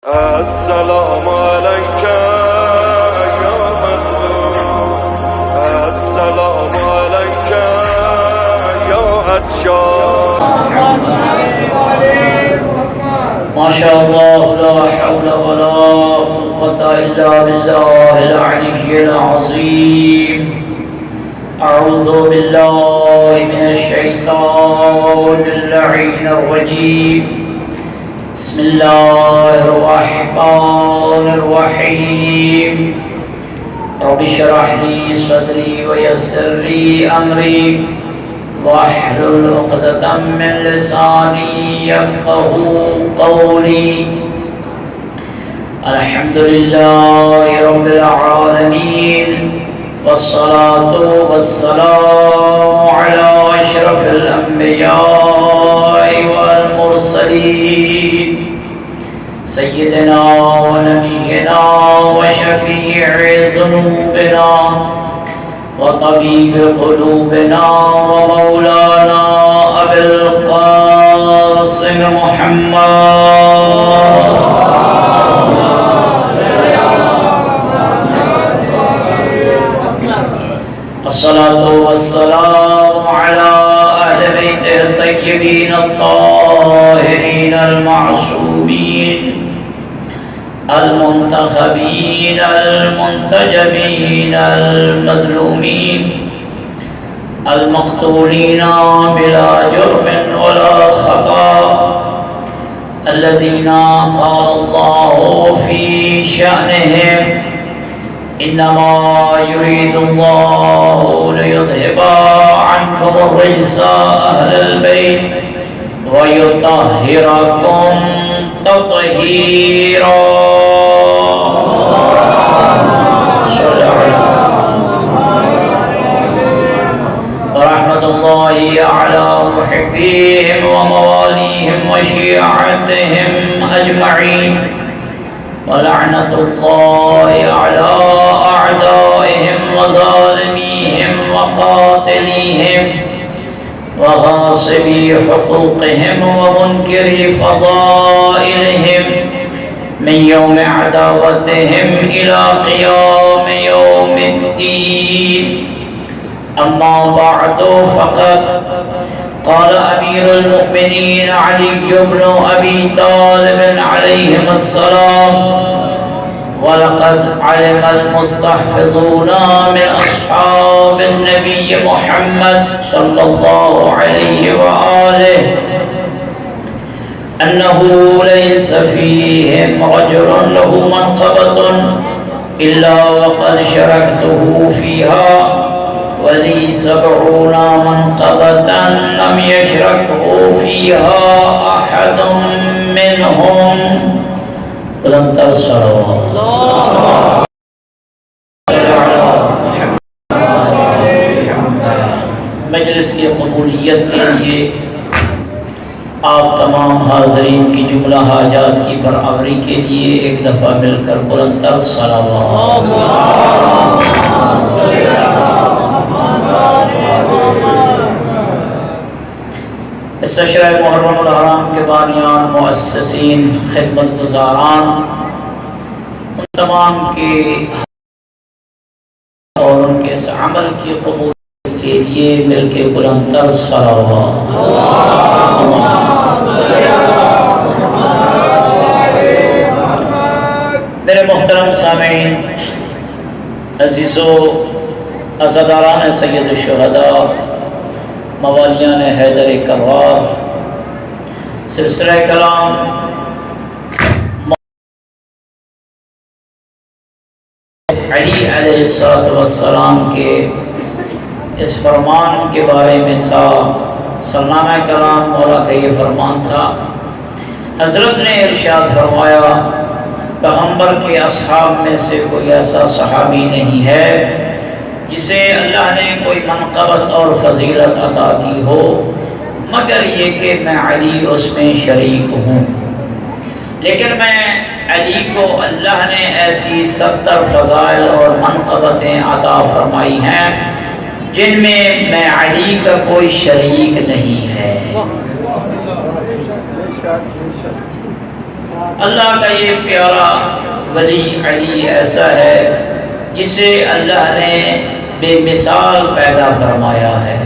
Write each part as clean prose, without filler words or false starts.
السلام عليك يا مظلوم، السلام عليك يا عطشان. ما شاء الله لا حول ولا قوة إلا بالله العلي العظيم. أعوذ بالله من الشيطان اللعين الرجيم. بسم الله الرحمن الرحيم. رب اشرح لي صدري ويسر لي أمري واحلل عقدة من لساني يفقهوا قولي. الحمد لله رب العالمين، والصلاة والسلام على أشرف الأنبياء والمرسلين سيدنا ونبينا وشفيع ذنوبنا وطبيب قلوبنا ومولانا أبي القاسم محمد. الصلاة والسلام على أهل بيته الطيبين الطاهرين المعصومين المنتخبين المنتجبين المظلومين المقتولين بلا جرم ولا خطأ، الذين قال الله في شأنهم: إنما يريد الله ليذهب عنكم الرجس أهل البيت ويطهركم تطهيرا. ورحمة الله على محبيهم ومواليهم وشيعتهم أجمعين، ولعنة الله على أعدائهم وظالميهم وقاتليهم وغاصبي حقوقهم ومنكري فضائلهم من يوم عداوتهم إلى قيام يوم الدين. أما بعد، فقد قال أمير المؤمنين علي بن أبي طالب عليهم السلام: ولقد علم المستحفظون من أصحاب النبي محمد صلى الله عليه وآله أنه ليس فيهم رجل له منقبة إلا وقد شركته فيها، ولي 70 منقبة لم يشركه فيها أحد منهم. ولم ترسلوا مجلس کی قبولیت کے لیے آپ تمام حاضرین کی جملہ حاجات کی برابری کے لیے ایک دفعہ مل کر بلند تر صلوات. اس عشرہ محرم الحرام کے بانیان، مؤسسین، خدمت گزاران، ان تمام کے اور ان کے اس عمل کی قبولیت کے لیے مل کے بلند تر صلوات. میرے محترم سامعین، عزیزو، عزاداران سید الشہداء، موالیان حیدر کرار، سلسلہ کلام علی علیہ السلام کے اس فرمان کے بارے میں تھا. سلامہ کلام مولا کا یہ فرمان تھا. حضرت نے ارشاد فرمایا: پیغمبر کے اصحاب میں سے کوئی ایسا صحابی نہیں ہے جسے اللہ نے کوئی منقبت اور فضیلت عطا کی ہو مگر یہ کہ میں علی اس میں شریک ہوں. لیکن میں علی کو اللہ نے ایسی 70 فضائل اور منقبتیں عطا فرمائی ہیں جن میں علی کا کوئی شریک نہیں ہے. اللہ کا یہ پیارا ولی علی ایسا ہے جسے اللہ نے بے مثال پیدا فرمایا ہے،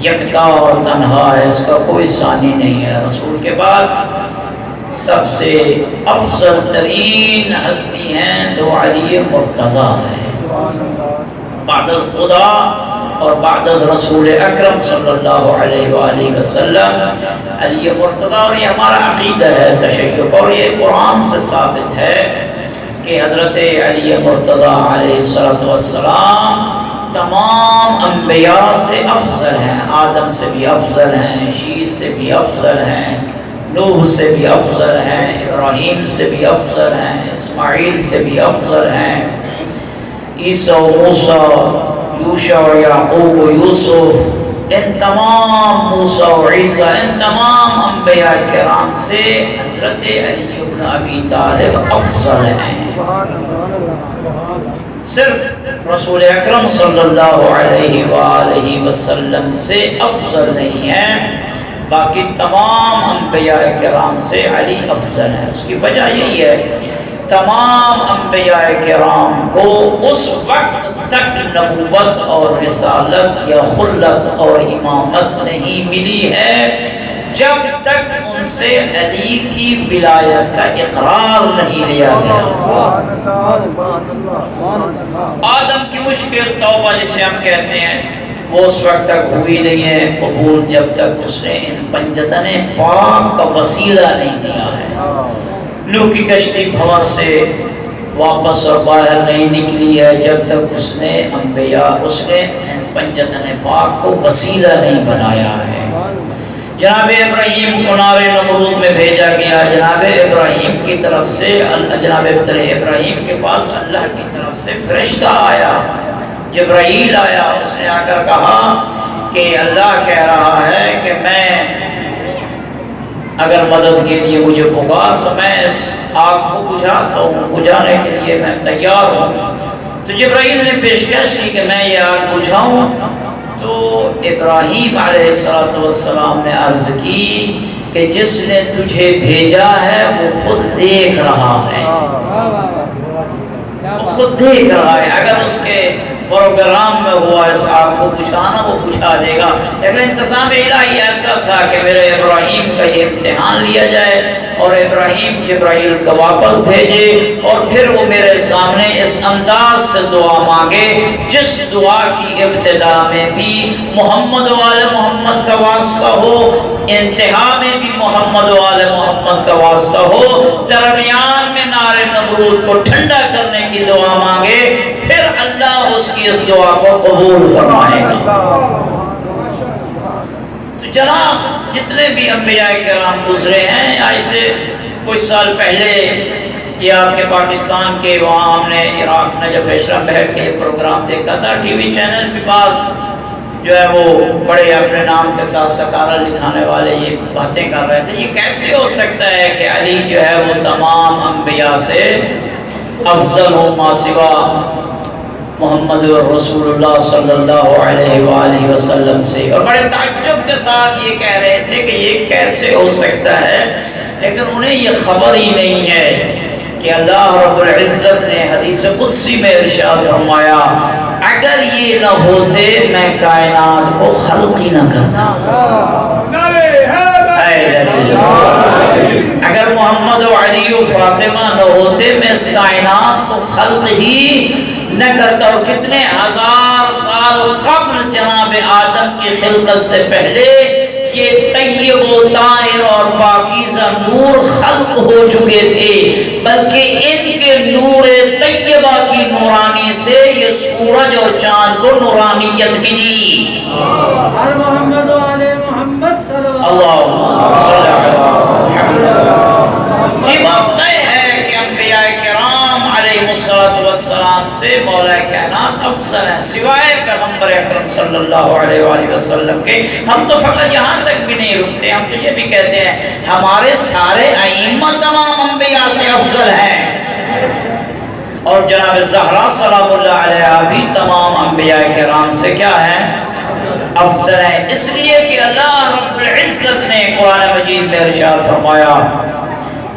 یکتا اور تنہا ہے، اس کا کوئی ثانی نہیں ہے۔ رسول کے بعد سب سے افضل ترین ہستی ہیں تو علی مرتضیٰ ہے، بعد از خدا اور بعد از رسول اکرم صلی اللہ علیہ وآلہ وسلم علی مرتضیٰ۔ اور یہ ہمارا عقیدہ ہے تشیع، اور یہ قرآن سے ثابت ہے کہ حضرت علی مرتضیٰ علیہ السلام تمام انبیاء سے افضل ہیں، آدم سے بھی افضل ہیں، شیث سے بھی افضل ہیں، نوح سے بھی افضل ہیں، ابراہیم سے بھی افضل ہیں، اسماعیل سے بھی افضل ہیں، عیسیٰ و موسیٰ، یوشع و یعقوب و یوسف، ان تمام موسیٰ و عیسیٰ، ان تمام انبیاء کرام سے حضرت علی بن ابی طالب افضل ہیں۔ صرف رسول اکرم صلی اللہ علیہ وآلہ وسلم سے افضل نہیں ہیں، باقی تمام انبیاء کرام سے علی افضل ہے۔ اس کی وجہ یہی ہے تمام انبیاء کرام کو اس وقت تک نبوت اور رسالت یا خلت اور امامت نہیں ملی ہے جب تک ان سے علی کی ولایت کا اقرار نہیں لیا گیا۔ آدم کی مشکل توبہ جسے ہم کہتے ہیں وہ اس وقت تک ہوئی نہیں ہے قبول جب تک اس نے ان پنجتن پاک کا وسیلہ نہیں دیا ہے۔ نوح کی کشتی بھنور سے واپس اور باہر نہیں نکلی ہے جب تک اس نے انبیاء اس نے ان پنجتن پاک کو وسیلہ نہیں بنایا ہے۔ جناب ابراہیم کو نار نمرود میں بھیجا گیا، جناب ابراہیم کی طرف سے جناب ابراہیم کے پاس اللہ کی طرف سے فرشتہ آیا، جبرائیل آیا، اس نے آ کر کہا کہ اللہ کہہ رہا ہے کہ میں اگر مدد کے لیے مجھے پکار تو میں اس آگ کو بجھاتا ہوں، بجھانے کے لیے میں تیار ہوں۔ تو جبرائیل نے پیشکش کی کہ میں یہ آگ بجھاؤں، تو ابراہیم علیہ السلام نے عرض کی کہ جس نے تجھے بھیجا ہے وہ خود دیکھ رہا ہے، وہ خود دیکھ رہا ہے، اگر اس کے پروگرام میں ہوا اس آگ کو بجھانا وہ بجھا دے گا، لیکن انتظام الہی ایسا تھا کہ میرے ابراہیم کا یہ امتحان لیا جائے اور ابراہیم جبرائیل کا واپس بھیجے اور پھر وہ میرے سامنے اس انداز سے دعا مانگے جس دعا کی ابتدا میں بھی محمد و آل محمد کا واسطہ ہو، انتہا میں بھی محمد و آل محمد کا واسطہ ہو، درمیان میں نار نمرود کو ٹھنڈا کرنے کی دعا مانگے، پھر اللہ اس کی اس دعا کو قبول فرمائے گا۔ تو جناب جتنے بھی انبیاء کرام گزرے ہیں، آج سے کچھ سال پہلے یہ آپ کے پاکستان کے وہاں ہم نے عراق نجف اشرم بیٹھ کے یہ پروگرام دیکھا تھا، ٹی وی چینل پہ بعض جو ہے وہ بڑے اپنے نام کے ساتھ سکارہ لکھانے والے یہ باتیں کر رہے تھے، یہ کیسے ہو سکتا ہے کہ علی جو ہے وہ تمام انبیاء سے افضل ہو ما سوا محمد رسول اللہ صلی اللہ علیہ وآلہ وسلم سے، اور بڑے تعجب کے ساتھ یہ کہہ رہے تھے کہ یہ کیسے ہو سکتا ہے، لیکن انہیں یہ خبر ہی نہیں ہے کہ اللہ رب العزت نے حدیث قدسی میں ارشاد فرمایا اگر یہ نہ ہوتے میں کائنات کو خلق ہی نہ کرتا۔ اگر محمد و علی و فاطمہ نہ ہوتے میں اس کائنات کو خلق ہی نہ کرتا۔ اور کتنے ہزار سال قبل جناب آدم کی خلقت سے پہلے یہ طیب و طاہر اور پاکیزہ نور خلق ہو چکے تھے، بلکہ ان کے نور طیبہ کی نورانی سے یہ سورج اور چاند کو نورانیت ملی۔ محمد و آل محمد صلی اللہم صلی علی محمد۔ جی بات طے ہے کہ انبیاء کرام علیہ السلام سے مولا کائنات افضل ہیں سوائے پیغمبر اکرم صلی اللہ علیہ وآلہ وسلم کے۔ ہم تو فقط یہاں تک بھی نہیں رکتے، ہم تو یہ بھی کہتے ہیں ہمارے سارے ائمہ تمام انبیاء سے افضل ہیں، اور جناب زہرا سلام اللہ علیہ بھی تمام انبیاء کرام سے کیا ہیں؟ افضل ہے، اس لیے کہ اللہ رب العزت نے قرآن مجید میں ارشاد فرمایا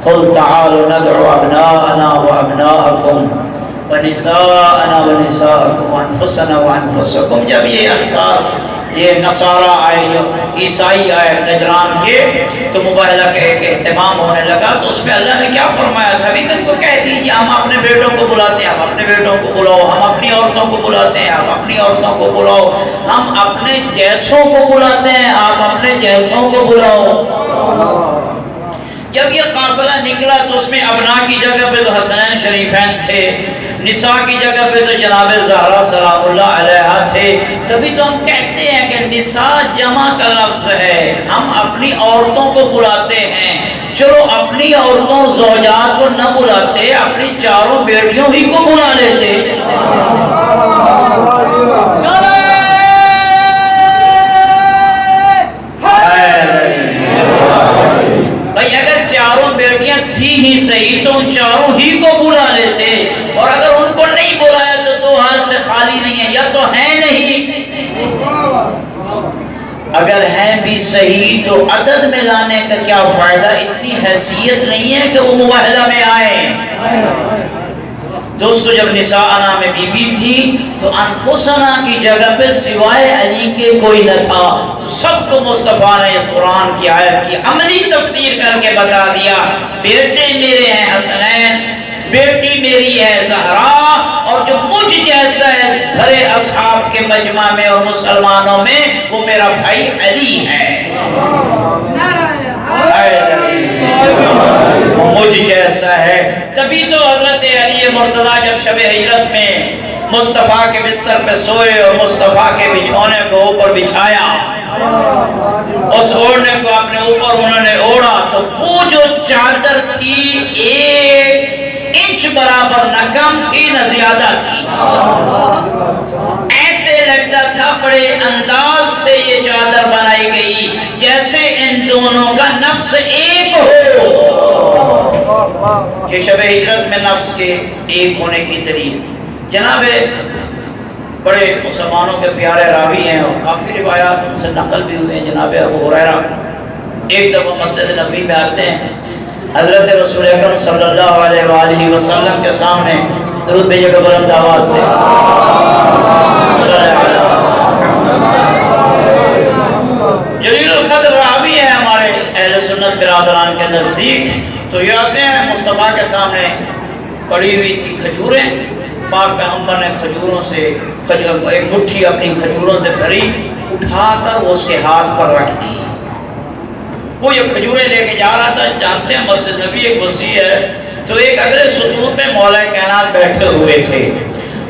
قل تعالوا ندعو ابناءنا وابناءکم ونساءنا ونساءکم وانفسنا وانفسکم. جب یہ انصار یہ نصارہ آئے جو عیسائی آئے نجران کے تو مباہلہ کا ایک اہتمام ہونے لگا تو اس میں اللہ نے کیا فرمایا تھا؟ ابھی ان کو کہہ دیجیے ہم اپنے بیٹوں کو بلاتے ہیں، آپ اپنے بیٹوں کو بلاؤ، ہم اپنی عورتوں کو بلاتے ہیں، آپ اپنی عورتوں کو بلاؤ، ہم اپنے جیسوں کو بلاتے ہیں، آپ اپنے جیسوں کو بلاؤ. جب یہ قافلہ نکلا تو اس میں ابنا کی جگہ پہ تو حسنین شریفین تھے، نساء کی جگہ پہ تو جناب زہرا سلام اللہ علیہا تھے. تبھی تو ہم کہتے ہیں کہ نساء جمع کا لفظ ہے، ہم اپنی عورتوں کو بلاتے ہیں. چلو اپنی عورتوں زوجات کو نہ بلاتے، اپنی چاروں بیٹیوں ہی کو بلا لیتے. بھائی اگر چاروں بیٹیاں تھی ہی صحیح تو ان چاروں ہی کو بلا لیتے، اور اگر ان کو نہیں بلایا تو دو حال سے خالی نہیں ہے، یا تو ہیں نہیں، اگر ہیں بھی صحیح تو عدد میں لانے کا کیا فائدہ؟ اتنی حیثیت نہیں ہے کہ وہ مباہلہ میں آئے. دوستو جب نساءنا میں بی بی تھی تو انفسنا کی جگہ پہ سوائے علی کے کوئی نہ تھا، تو سب کو مصطفیٰ نے قرآن کی آیت کی عملی تفسیر کر کے بتا دیا. بیٹے میرے ہیں حسنین، بیٹی میری ہے زہرا، اور جو مجھ جیسا ہے بھرے اصحاب کے مجمع میں اور مسلمانوں میں وہ میرا بھائی علی ہے. وہ مجھ جیسا ہے. تبھی تو حضرت علی مرتضیٰ جب شب ہجرت میں مصطفیٰ کے بستر پہ سوئے اور مصطفیٰ کے بچھونے کو اوپر بچھایا، اس اوڑھنے کو اپنے اوپر انہوں نے اوڑھا تو وہ جو چادر تھی 1 انچ برابر نہ کم تھی نہ زیادہ تھی. ایسے لگتا تھا بڑے انداز سے یہ چادر بنائی گئی جیسے ان دونوں کا نفس ایک ہو. یہ شب ہجرت میں نفس کے ایک ہونے کی دلیل. جناب بڑے مسلمانوں کے پیارے راوی ہیں اور کافی روایات ان سے نقل بھی ہوئے ہیں. جناب ابو ہریرہ ایک دفعہ مسجد نبوی میں آتے ہیں، حضرت رسول اکرم صلی اللہ علیہ وآلہ وسلم کے سامنے درود بھیجے گا بلند آواز سے. جلیل القدر راوی ہے ہمارے اہل سنت برادران کے نزدیک. تو یہ آتے ہیں مصطفیٰ کے سامنے، پڑی ہوئی تھی کھجوریں، پاک پیغمبر نے کھجوروں سے ایک مٹھی اپنی کھجوروں سے بھری، اٹھا کر وہ اس کے ہاتھ پر رکھ دی. وہ یہ کھجوریں لے کے جا رہا تھا. جانتے ہیں مسجد نبی ایک وسیع ہے، تو ایک اگلے ستون پہ مولا کائنات بیٹھے ہوئے تھے.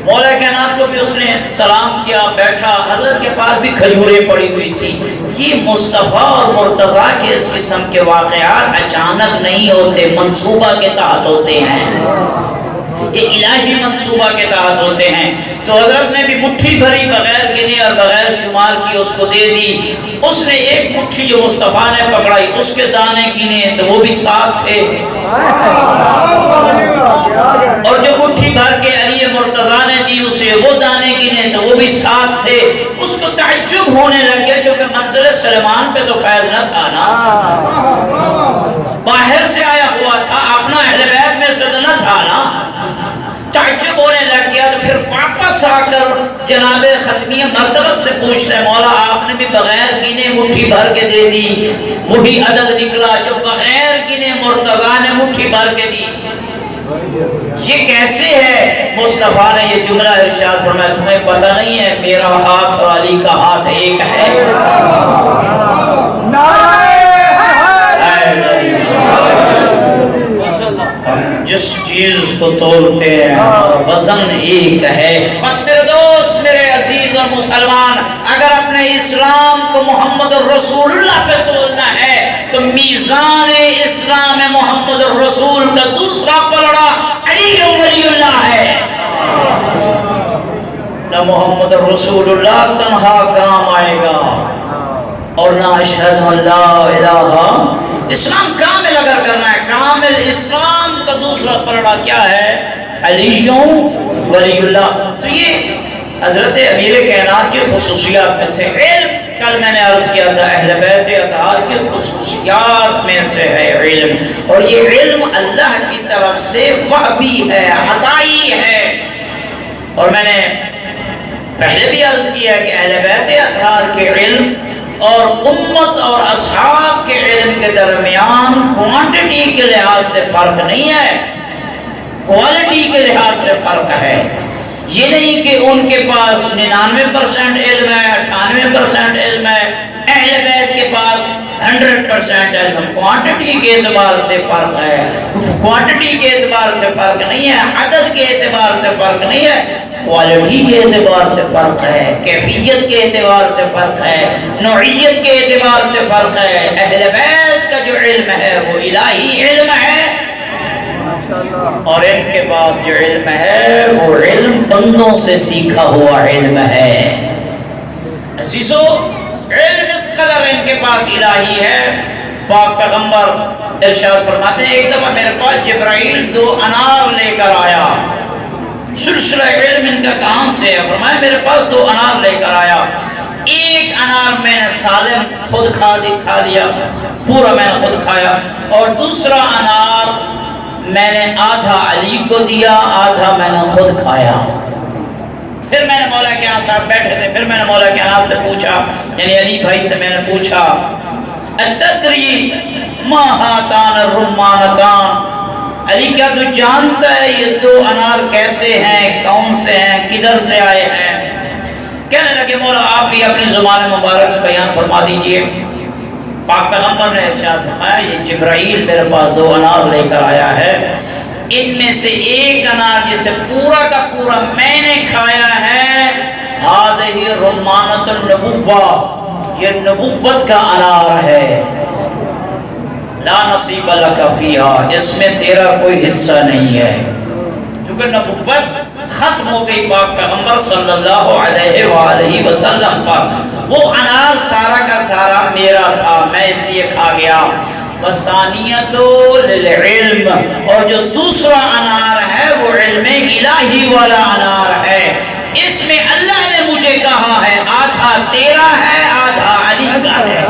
مولا کائنات کو بھی اس نے سلام کیا، بیٹھا. حضرت کے پاس بھی کھجوریں پڑی ہوئی تھی. یہ مصطفیٰ اور مرتضیٰ کے اس قسم کے واقعات اچانک نہیں ہوتے، منصوبہ کے تحت ہوتے ہیں. یہ الہی منصوبہ کے تحت ہوتے ہیں. تو حضرت نے بھی مٹھی بھری بغیر گنے اور بغیر شمار کی اس کو دے دی. اس نے ایک مٹھی جو مصطفیٰ نے پکڑائی اس کے دانے گنے تو وہ بھی 7 تھے، اور جو مٹھی بھر کے علی مرتضیٰ نے دی اسے وہ دانے گنے تو وہ بھی 7 تھے. اس کو تعجب ہونے لگ گیا چونکہ منزل سلیمان پہ تو فیض نہ تھا نا، باہر سے آیا ہوا تھا، اپنا اہل بیت میں سے نہ تھا نا. تعجب ہونے لگ گیا. تو پھر واپس آ کر جناب ختمیہ مرتبہ سے پوچھتے ہیں مولا آپ نے بھی بغیر گنے مٹھی بھر کے دے دی. وہی عدد نکلا جو بغیر گنے مرتضیٰ نے مٹھی بھر کے دی. یہ کیسے ہے؟ مصطفیٰ نے یہ جملہ ارشاد فرمایا تمہیں پتہ نہیں ہے میرا ہاتھ اور علی کا ہاتھ ایک ہے. جس چیز کو تولتے ہیں وزن ایک ہے. بس میرے دوست، میرے عزیز اور مسلمان، اگر اپنے اسلام کو محمد الرسول اللہ پہ تولنا ہے تو میزان اسلام محمد الرسول کا دوسرا پلڑا علی ولی اللہ ہے. نہ محمد الرسول اللہ تنہا کام آئے گا اور نہ اشہد ان لا الہ. اسلام کامل اگر کرنا ہے، کامل اسلام کا دوسرا پلڑا کیا ہے؟ علی ولی اللہ. تو یہ حضرت امیر کائنات کی خصوصیات میں سے علم کل میں نے عرض کیا تھا اہل بیت اطہار کی خصوصیات میں سے ہے علم، اور یہ علم اللہ کی طرف سے وہبی ہے، عطائی ہے۔ اور میں نے پہلے بھی عرض کیا کہ اہل بیت اطہار کے علم اور امت اور اصحاب کے علم کے درمیان کوانٹٹی کے لحاظ سے فرق نہیں ہے، کوالٹی کے لحاظ سے فرق ہے۔ یہ نہیں کہ ان کے پاس 99% علم ہے، 98% علم ہے، اہل بیت کے پاس 100% علم۔ کوانٹٹی کے اعتبار سے فرق ہے، کوانٹٹی کے اعتبار سے فرق نہیں ہے، عدد کے اعتبار سے فرق نہیں ہے، کوالٹی کے اعتبار سے فرق ہے، کیفیت کے اعتبار سے فرق ہے، نوعیت کے اعتبار سے فرق ہے۔ اہل بیت کا جو علم ہے وہ الہی علم ہے، اور ان کے پاس جو علم ہے وہ علم بندوں سے سیکھا ہوا علم ہے۔ عزیزو، علم اس قدر ان کے پاس الہی ہے، پاک پیغمبر ارشاد فرماتے ہیں ایک دفعہ میرے پاس جبرائیل 2 انار لے کر آیا۔ سلسلہ علم ان کا کہاں سے ہے؟ فرمایا میرے پاس 2 انار لے کر آیا، ایک انار میں نے سالم خود کھا لیا، پورا میں نے خود کھایا، اور دوسرا انار میں نے آدھا علی کو دیا، آدھا میں نے خود کھایا۔ پھر میں نے مولا کے یہاں صاحب بیٹھے تھے، پھر میں نے مولا کے یہاں سے پوچھا، یعنی علی بھائی سے میں نے پوچھا اتدری ما ہاتان الرمانتان، علی کیا تو جانتا ہے یہ 2 انار کیسے ہیں، کون سے ہیں، کدھر سے آئے ہیں؟ کہنے لگے مولا آپ ہی اپنی زبان مبارک سے بیان فرما دیجئے۔ پاک پیغمبر نے ارشاد فرمایا یہ جبرائیل میرے پاس 2 انار لے کر آیا ہے، ان میں سے ایک انار جسے پورا کا پورا میں نے کھایا ہے، ہذہ رمانۃ النبوہ، یہ نبوت کا انار ہے، لا نصیب لک فیہا، اس میں تیرا کوئی حصہ نہیں ہے، کیونکہ نبوت ختم ہو گئی پاک پیغمبر صلی اللہ علیہ وآلہ وسلم پر۔ وہ انار سارا کا سارا میرا تھا، میں اس لیے کھا گیا۔ وَثَانِيَةُ لِلْعِلْمِ، اور جو دوسرا انار ہے وہ علم الہی والا انار ہے، اس میں اللہ نے مجھے کہا ہے آدھا تیرا ہے آدھا علی کا ہے۔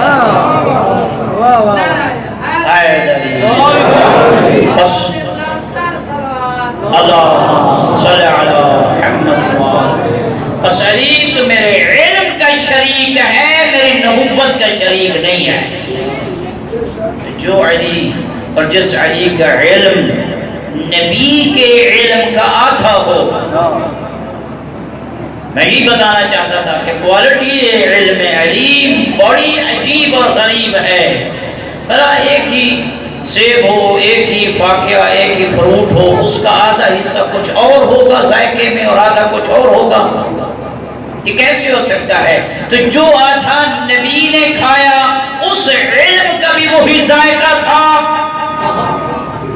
بس اللہ صلی علی محمد، بس علی تو میرے علم کا شریک ہے، میری نبوت کا شریک نہیں ہے۔ جو علی اور جس علی کا علم نبی کے علم کا آدھا ہو، میں یہ بتانا چاہتا تھا کہ کوالٹی علم علی بڑی عجیب اور غریب ہے۔ بھلا ایک ہی سیب ہو، ایک ہی فاکہہ، ایک ہی فروٹ ہو، اس کا آدھا حصہ کچھ اور ہوگا ذائقے میں اور آدھا کچھ اور ہوگا، یہ کیسے ہو سکتا ہے؟ تو جو آدھا نبی نے کھایا اس علم کا بھی وہی ذائقہ تھا،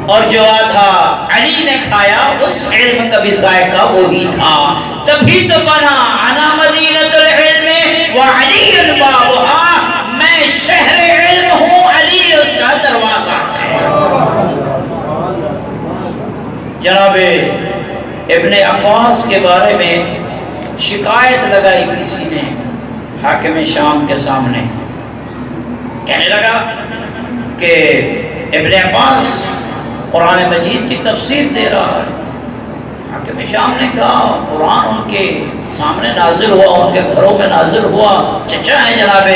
اور جو آدھا علی نے کھایا اس علم کا بھی ذائقہ وہی تھا۔ تبھی تو بنا انا مدینۃ العلم وعلی بابها، میں شہر علم ہوں، علی اس کا دروازہ ہے۔ جناب ابن عباس کے بارے میں شکایت لگائی کسی نے حاکم شام کے سامنے، کہنے لگا کہ ابن عباس قرآن مجید کی تفسیر دے رہا ہے۔ حاکم شام نے کہا قرآن ان کے سامنے نازل ہوا، ان کے گھروں میں نازل ہوا، چچا ہیں جناب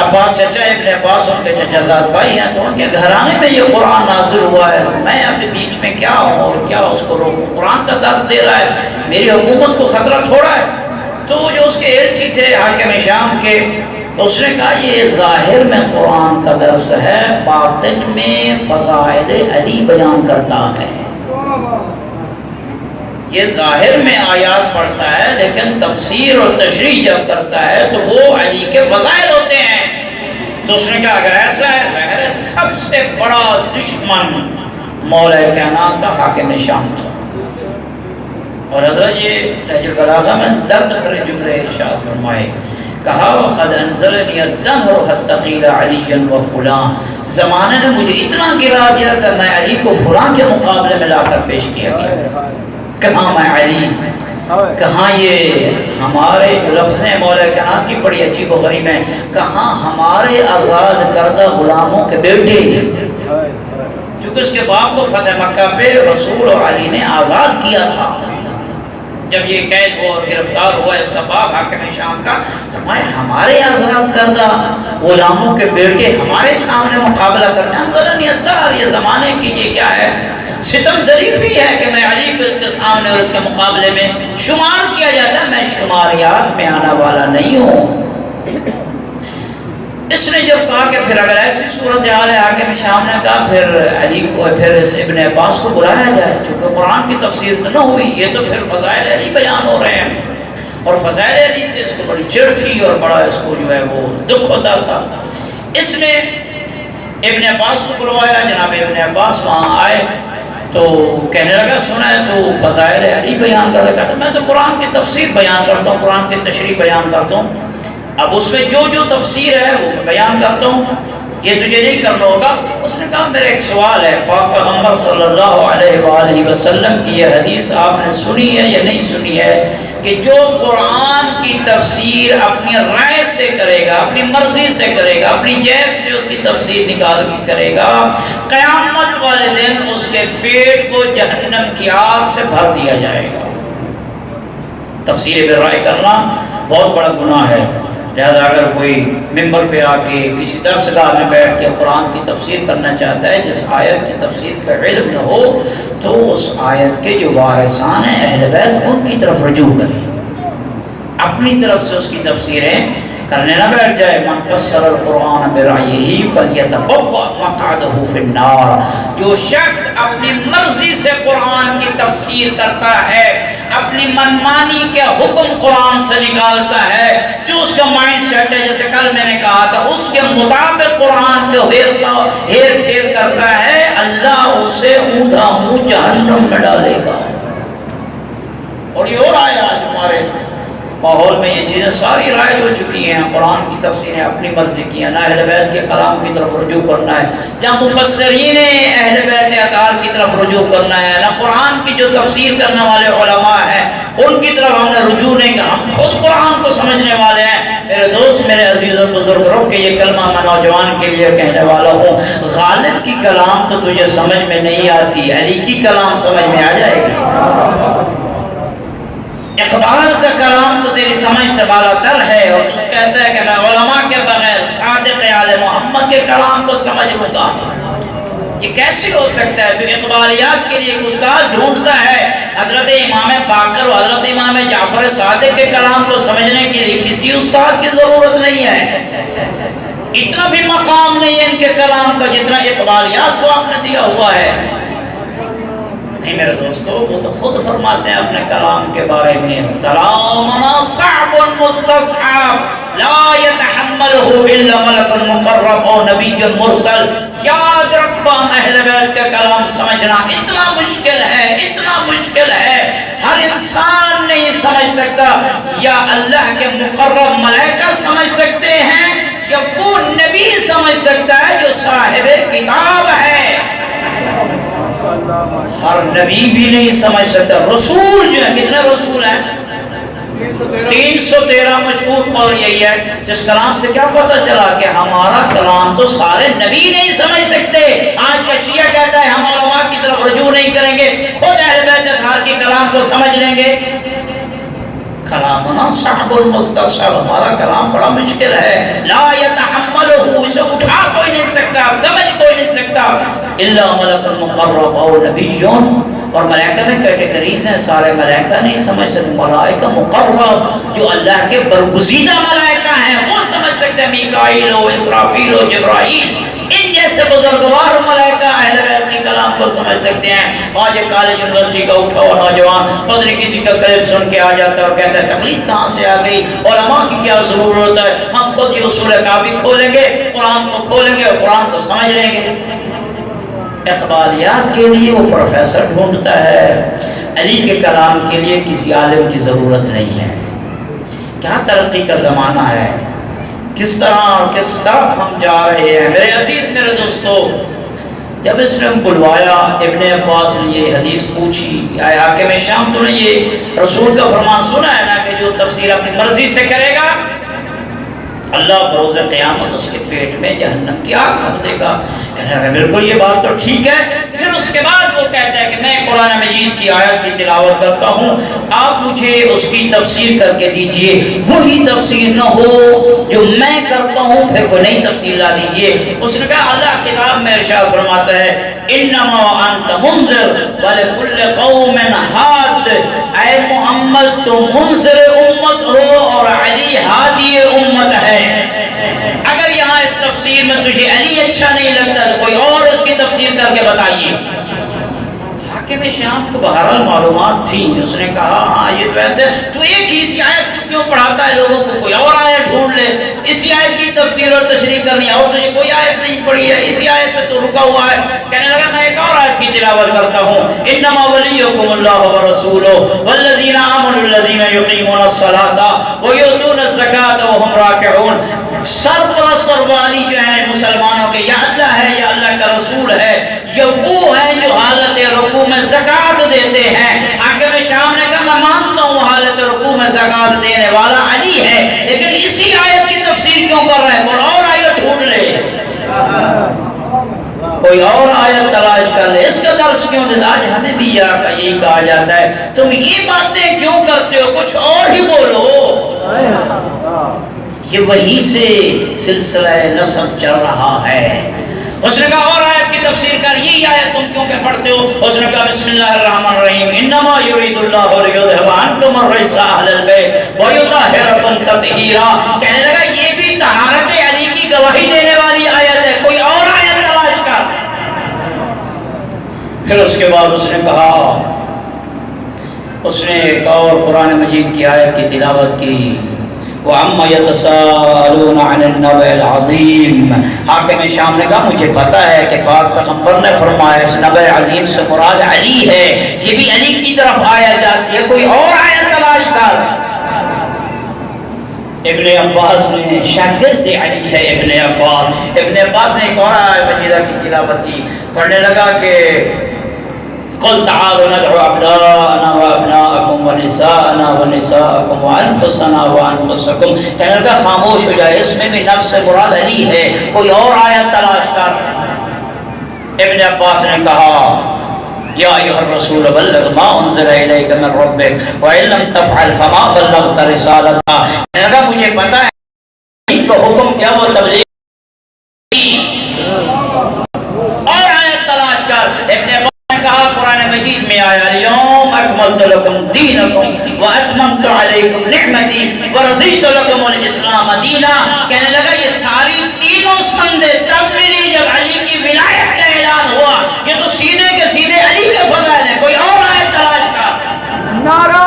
عباس، چچا ابن عباس ان کے چچا زاد بھائی ہیں، تو ان کے گھرانے میں یہ قرآن نازل ہوا ہے، تو میں آپ کے بیچ میں کیا ہوں اور کیا اس کو روکوں؟ قرآن کا درس دے رہا ہے، میری حکومت کو خطرہ تھوڑا ہے۔ تو جو اس کے ایلچی تھے حاکم شام کے، تو اس نے کہا یہ ظاہر میں قرآن کا درس ہے، باطن میں فضائل علی بیان کرتا ہے۔ یہ ظاہر میں آیات پڑھتا ہے لیکن تفسیر اور تشریح جب کرتا ہے تو وہ علی کے فضائل ہوتے ہیں۔ تو اس نے کہا اگر ایسا ہے ظاہر ہے سب سے بڑا دشمن مولا کائنات کا حاکم شام تھا۔ اور حضرت یہ نہج البلاغہ میں درد بھرے جملے ارشاد فرمائے، کہا وَقَدْ أَنزَلَنِيَ الدَّهْرُ حَتَّى قِيلَ عَلِيًّا وَفُلَانٌ، زمانے نے مجھے اتنا گرا دیا کہ میں علی کو فلاں کے مقابلے میں لا کر پیش کیا گیا۔ کہاں میں علی کہاں یہ ہمارے لفظ مولا کائنات کی بڑی عجیب و غریب ہیں، کہاں ہمارے آزاد کردہ غلاموں کے بیٹے، چونکہ اس کے باپ کو فتح مکہ پہ رسول اور علی نے آزاد کیا تھا، جب یہ قید ہوا اور گرفتار ہوا اس کا باپ حاکم شام کا، فرمایا ہمارے آزاد کردہ غلاموں کے بیٹے ہمارے سامنے مقابلہ کرتے ہیں، ذرا نہیں دار یہ زمانے کی یہ کیا ہے، ستم ظریفی ہے کہ میں علی کو اس کے سامنے اور اس کے مقابلے میں شمار کیا جاتا ہے، میں شماریات میں آنا والا نہیں ہوں۔ اس نے جب کہا کہ پھر اگر ایسی صورتحال ہے حاکم شام نے کہا پھر علی کو پھر اس ابن عباس کو بلایا جائے، چونکہ قرآن کی تفسیر تو نہ ہوئی، یہ تو پھر فضائل علی بیان ہو رہے ہیں، اور فضائل علی سے اس کو بڑی چڑ تھی اور بڑا اس کو جو ہے وہ دکھ ہوتا تھا۔ اس نے ابن عباس کو بلوایا، جناب ابن عباس وہاں آئے تو کہنے لگا سنا ہے تو فضائل علی بیان کر رہا، میں تو قرآن کی تفسیر بیان کرتا ہوں، قرآن کی تشریح بیان کرتا ہوں، اب اس میں جو تفسیر ہے وہ بیان کرتا ہوں، یہ تجھے نہیں کرنا ہوگا۔ اس نے کہا میرا ایک سوال ہے، پاک پیغمبر صلی اللہ علیہ وآلہ وسلم کی یہ حدیث آپ نے سنی ہے یا نہیں سنی ہے کہ جو قرآن کی تفسیر اپنی رائے سے کرے گا، اپنی مرضی سے کرے گا، اپنی جیب سے اس کی تفسیر نکال کے کرے گا، قیامت والے دن اس کے پیٹ کو جہنم کی آگ سے بھر دیا جائے گا۔ تفسیر بے رائے کرنا بہت بڑا گناہ ہے، لہذا اگر کوئی ممبر پہ آ کے کسی درس گاہ میں بیٹھ کے قرآن کی تفسیر کرنا چاہتا ہے جس آیت کی تفسیر کا علم نہ ہو تو اس آیت کے جو وارثان ہیں اہل بیت ان کی طرف رجوع کرے، اپنی طرف سے اس کی تفسیریں کرنے نہ بیٹھ جائے۔ من فسر القرآن برأیہ فلیتبوأ مقعدہ فی النار، جو شخص اپنی مرضی سے قرآن کی تفسیر کرتا ہے، اپنی منمانی کے حکم قرآن سے نکالتا ہے، جو اس کا مائنڈ سیٹ ہے، جیسے کل میں نے کہا تھا اس کے مطابق قرآن کو ہیر پھیر کرتا ہے، اللہ اسے اوندا منہ جہنم میں ڈالے گا۔ اور یہ ہو رہا ہے آج ہمارے ماحول میں، یہ چیزیں ساری رائج ہو چکی ہیں، قرآن کی تفسیریں اپنی مرضی کی ہیں، نہ اہل بیت کے کلام کی طرف رجوع کرنا ہے، جہاں مفسرین اہل بیت اطہار کی طرف رجوع کرنا ہے، نہ قرآن کی جو تفسیر کرنے والے علماء ہیں ان کی طرف ہم نے رجوع نہیں کہ ہم خود قرآن کو سمجھنے والے ہیں۔ میرے دوست، میرے عزیز اور بزرگ، رک کے یہ کلمہ میں نوجوان کے لیے کہنے والا ہوں، غالب کی کلام تو تجھے سمجھ میں نہیں آتی، علی کی کلام سمجھ میں آ جائے گی۔ اقبال کا کلام تو تیری سمجھ سے بالا تر ہے، اور تو کہتا ہے کہ میں علماء کے بغیر صادق آل محمد کے کلام کو سمجھ لوں گا، یہ کیسے ہو سکتا ہے؟ تو اقبالیات کے لیے ایک استاد ڈھونڈتا ہے، حضرت امام باقر و حضرت امام جعفر صادق کے کلام کو سمجھنے کے لیے کسی استاد کی ضرورت نہیں ہے، اتنا بھی مقام نہیں ہے ان کے کلام کا جتنا اقبالیات کو آپ نے دیا ہوا ہے۔ نہیں میرے دوستو، وہ تو خود فرماتے ہیں اپنے کلام کے بارے میں، کلامنا صعب مستصعب لا يتحملہ الا ملک مقرب اور نبی مرسل۔ یاد رکھو اہل بیت کا کلام سمجھنا اتنا مشکل ہے، اتنا مشکل ہے، ہر انسان نہیں سمجھ سکتا، یا اللہ کے مقرب ملائکہ سمجھ سکتے ہیں یا وہ نبی سمجھ سکتا ہے جو صاحب کتاب ہے، ہر نبی بھی نہیں سمجھ سکتا۔ رسول جو ہے، کتنے رسول ہیں؟ 313 مشہور قول یہی ہے، جس کلام سے کیا پتہ چلا کہ ہمارا کلام تو سارے نبی نہیں سمجھ سکتے۔ آج کا شیعہ کہتا ہے ہم علماء کی طرف رجوع نہیں کریں گے، خود اہل بیت اطہار کے کلام کو سمجھ لیں گے۔ کلامنا صعب مستصعب، ہمارا کلام بڑا مشکل ہے، لا یتحملہ، اسے اٹھا کوئی نہیں سکتا، سمجھ کوئی نہیں سکتا، الا ملک مقرب او نبی۔ اور ملائکہ میں کیٹیگریز ہیں، سارے ملائکہ نہیں سمجھ سکتے، ملائکہ مقرب جو اللہ کے برگزیدہ ملائکہ ہیں وہ سمجھ سکتے ہیں، میکائیل و اسرافیل و جبرائیل، ان جیسے بزرگوار ملائکہ اہل بیت کے کلام کو سمجھ سکتے ہیں۔ آج ایک کالج یونیورسٹی کا اٹھا ہوا نوجوان پتہ نہیں کسی کا کلپ سن کے آ جاتا ہے اور کہتا ہے تقلید کہاں سے آ گئی، علماء کی کیا ضرورت ہے، ہم خود یہ اصول کافی کھولیں گے، قرآن کو کھولیں گے اور قرآن کو سمجھ لیں گے۔ اقبالیات کے لیے وہ پروفیسر ڈھونڈتا ہے، علی کے کلام کے لیے کسی عالم کی ضرورت نہیں ہے۔ کیا ترقی کا زمانہ ہے، کس طرح اور کس طرف ہم جا رہے ہیں۔ میرے عزیز، میرے دوستو، جب اس نے بلوایا ابن عباس نے یہ حدیث پوچھی، آئے حاکم شام تو نے یہ رسول کا فرمان سنا ہے نا کہ جو تفسیر اپنی مرضی سے کرے گا اللہ بروز قیامت اس کے پیٹ میں جہنم کی آگ بھر دے گا۔ کہنے لگا بالکل یہ بات تو ٹھیک ہے۔ پھر اس کے بعد وہ کہتا ہے کہ میں قرآن مجید کی آیت کی تلاوت کرتا ہوں، آپ مجھے اس کی تفسیر کر کے دیجئے، وہی تفسیر نہ ہو جو میں کرتا ہوں، پھر کوئی نئی تفسیر لا دیجئے۔ اس نے کہا اللہ کتاب میں ارشاد فرماتا ہے انما انت منذر ولکل قوم ہاد، اے محمد تو منذر امت ہو اور علی ہادی امت ہے۔ اگر یہاں اس تفسیر میں تجھے علی اچھا نہیں لگتا تو کوئی اور اس کی تفسیر کر کے بتائیے۔ حاکم شام کو بہرحال معلومات تھی، اس نے کہا ہاں یہ تو ایسے، تو ایک ہی اسی آیت کیوں پڑھاتا ہے لوگوں کو، کوئی اور آیت ڈھونڈ لے، اسی آیت کی تفسیر اور تشریح کرنی ہے، اور تجھے کوئی آیت نہیں پڑھی ہے، اسی آیت پہ تو رکا ہوا ہے۔ کہنے لگا میں ایک اور آیت کی تلاوت کرتا ہوں، انما ولیکم اللہ ورسولہ والذین آمنوا الذین یقیمون الصلاۃ ویؤتون الزکاۃ وہم راکعون۔ سرپرست اور والی جو ہے مسلمانوں کے یا اللہ ہے یا اللہ کا رسول ہے، یہ وہ ہے جو حالت رکوع میں زکوٰۃ دیتے ہیں۔ حاکم شام نے کہا میں مانتا ہوں حالت رکوع میں زکوٰۃ دینے والا علی ہے، لیکن اسی آیت کی تفسیر کیوں کر رہے ہیں، اور آیت ڈھونڈ لے، کوئی اور آیت تلاش کر لے، اس کا درس کیوں دیتا؟ آج ہمیں بھی یہی کہا جاتا ہے تم یہ باتیں کیوں کرتے ہو، کچھ اور ہی بولو۔ یہ وہی سے سلسلہ نسب چل رہا ہے۔ اس نے کہا اور آیت کی تفسیر کر، یہی آیت تم کیوں کہ پڑھتے ہو؟ اس نے کہا بسم اللہ الرحمن الرحیم انما یرید اللہ لیذھب عنکم الرجس اہل البیت ویطہرکم تطہیرا۔ کہنے لگا یہ بھی طہارت علی کی گواہی دینے والی آیت ہے، کوئی اور آیت تلاش کر۔ پھر اس کے بعد اس نے کہا، اس نے ایک اور قرآن مجید کی آیت کی تلاوت کی، وَعَمَّ يَتَسَاءَلُونَ عَنِ النَّبَإِ الْعَظِيمِ۔ حاکم شام نے کہا مجھے پتا ہے کہ پاک پیغمبر نے فرمایا اس نبع عظیم سے مراد علی ہے، یہ بھی علی کی طرف آیا جاتی ہے، کوئی اور آیت تلاش کر۔ ابن عباس نے، شاگرد علی ہے ابن عباس نے ایک اور آیت مجیدہ کی تلاوت کی، پڑھنے لگا کہ قل تعالوا ندعو ابناءنا وابناءکم ونساءنا ونساءکم وانفسنا وانفسکم۔ کہنے لگا خاموش ہو جائے، اس میں بھی نفس مراد علی ہے، کوئی اور آیت تلاش کر۔ ابن عباس نے کہا یا ایھا الرسول بلغ ما انزل الیک من ربک وان لم تفعل فما بلغت رسالتہ۔ کہنے لگا مجھے پتا ہے ان کا حکم کیا، وہ تبلیغ، اور آیت تلاش کر۔ ابن عباس کہا قرآن مجید میں آیا اليوم اکملت لکم دینکم واتممت علیکم نعمتی ورضیت لکم الاسلام دینا۔ کہنے لگا یہ ساری تینوں سندیں تب ملی جب علی کی ولایت کا اعلان ہوا، یہ تو سیدھے کے سیدھے علی کے فضائل ہیں، کوئی اور آیت تلاش کر۔ نعرہ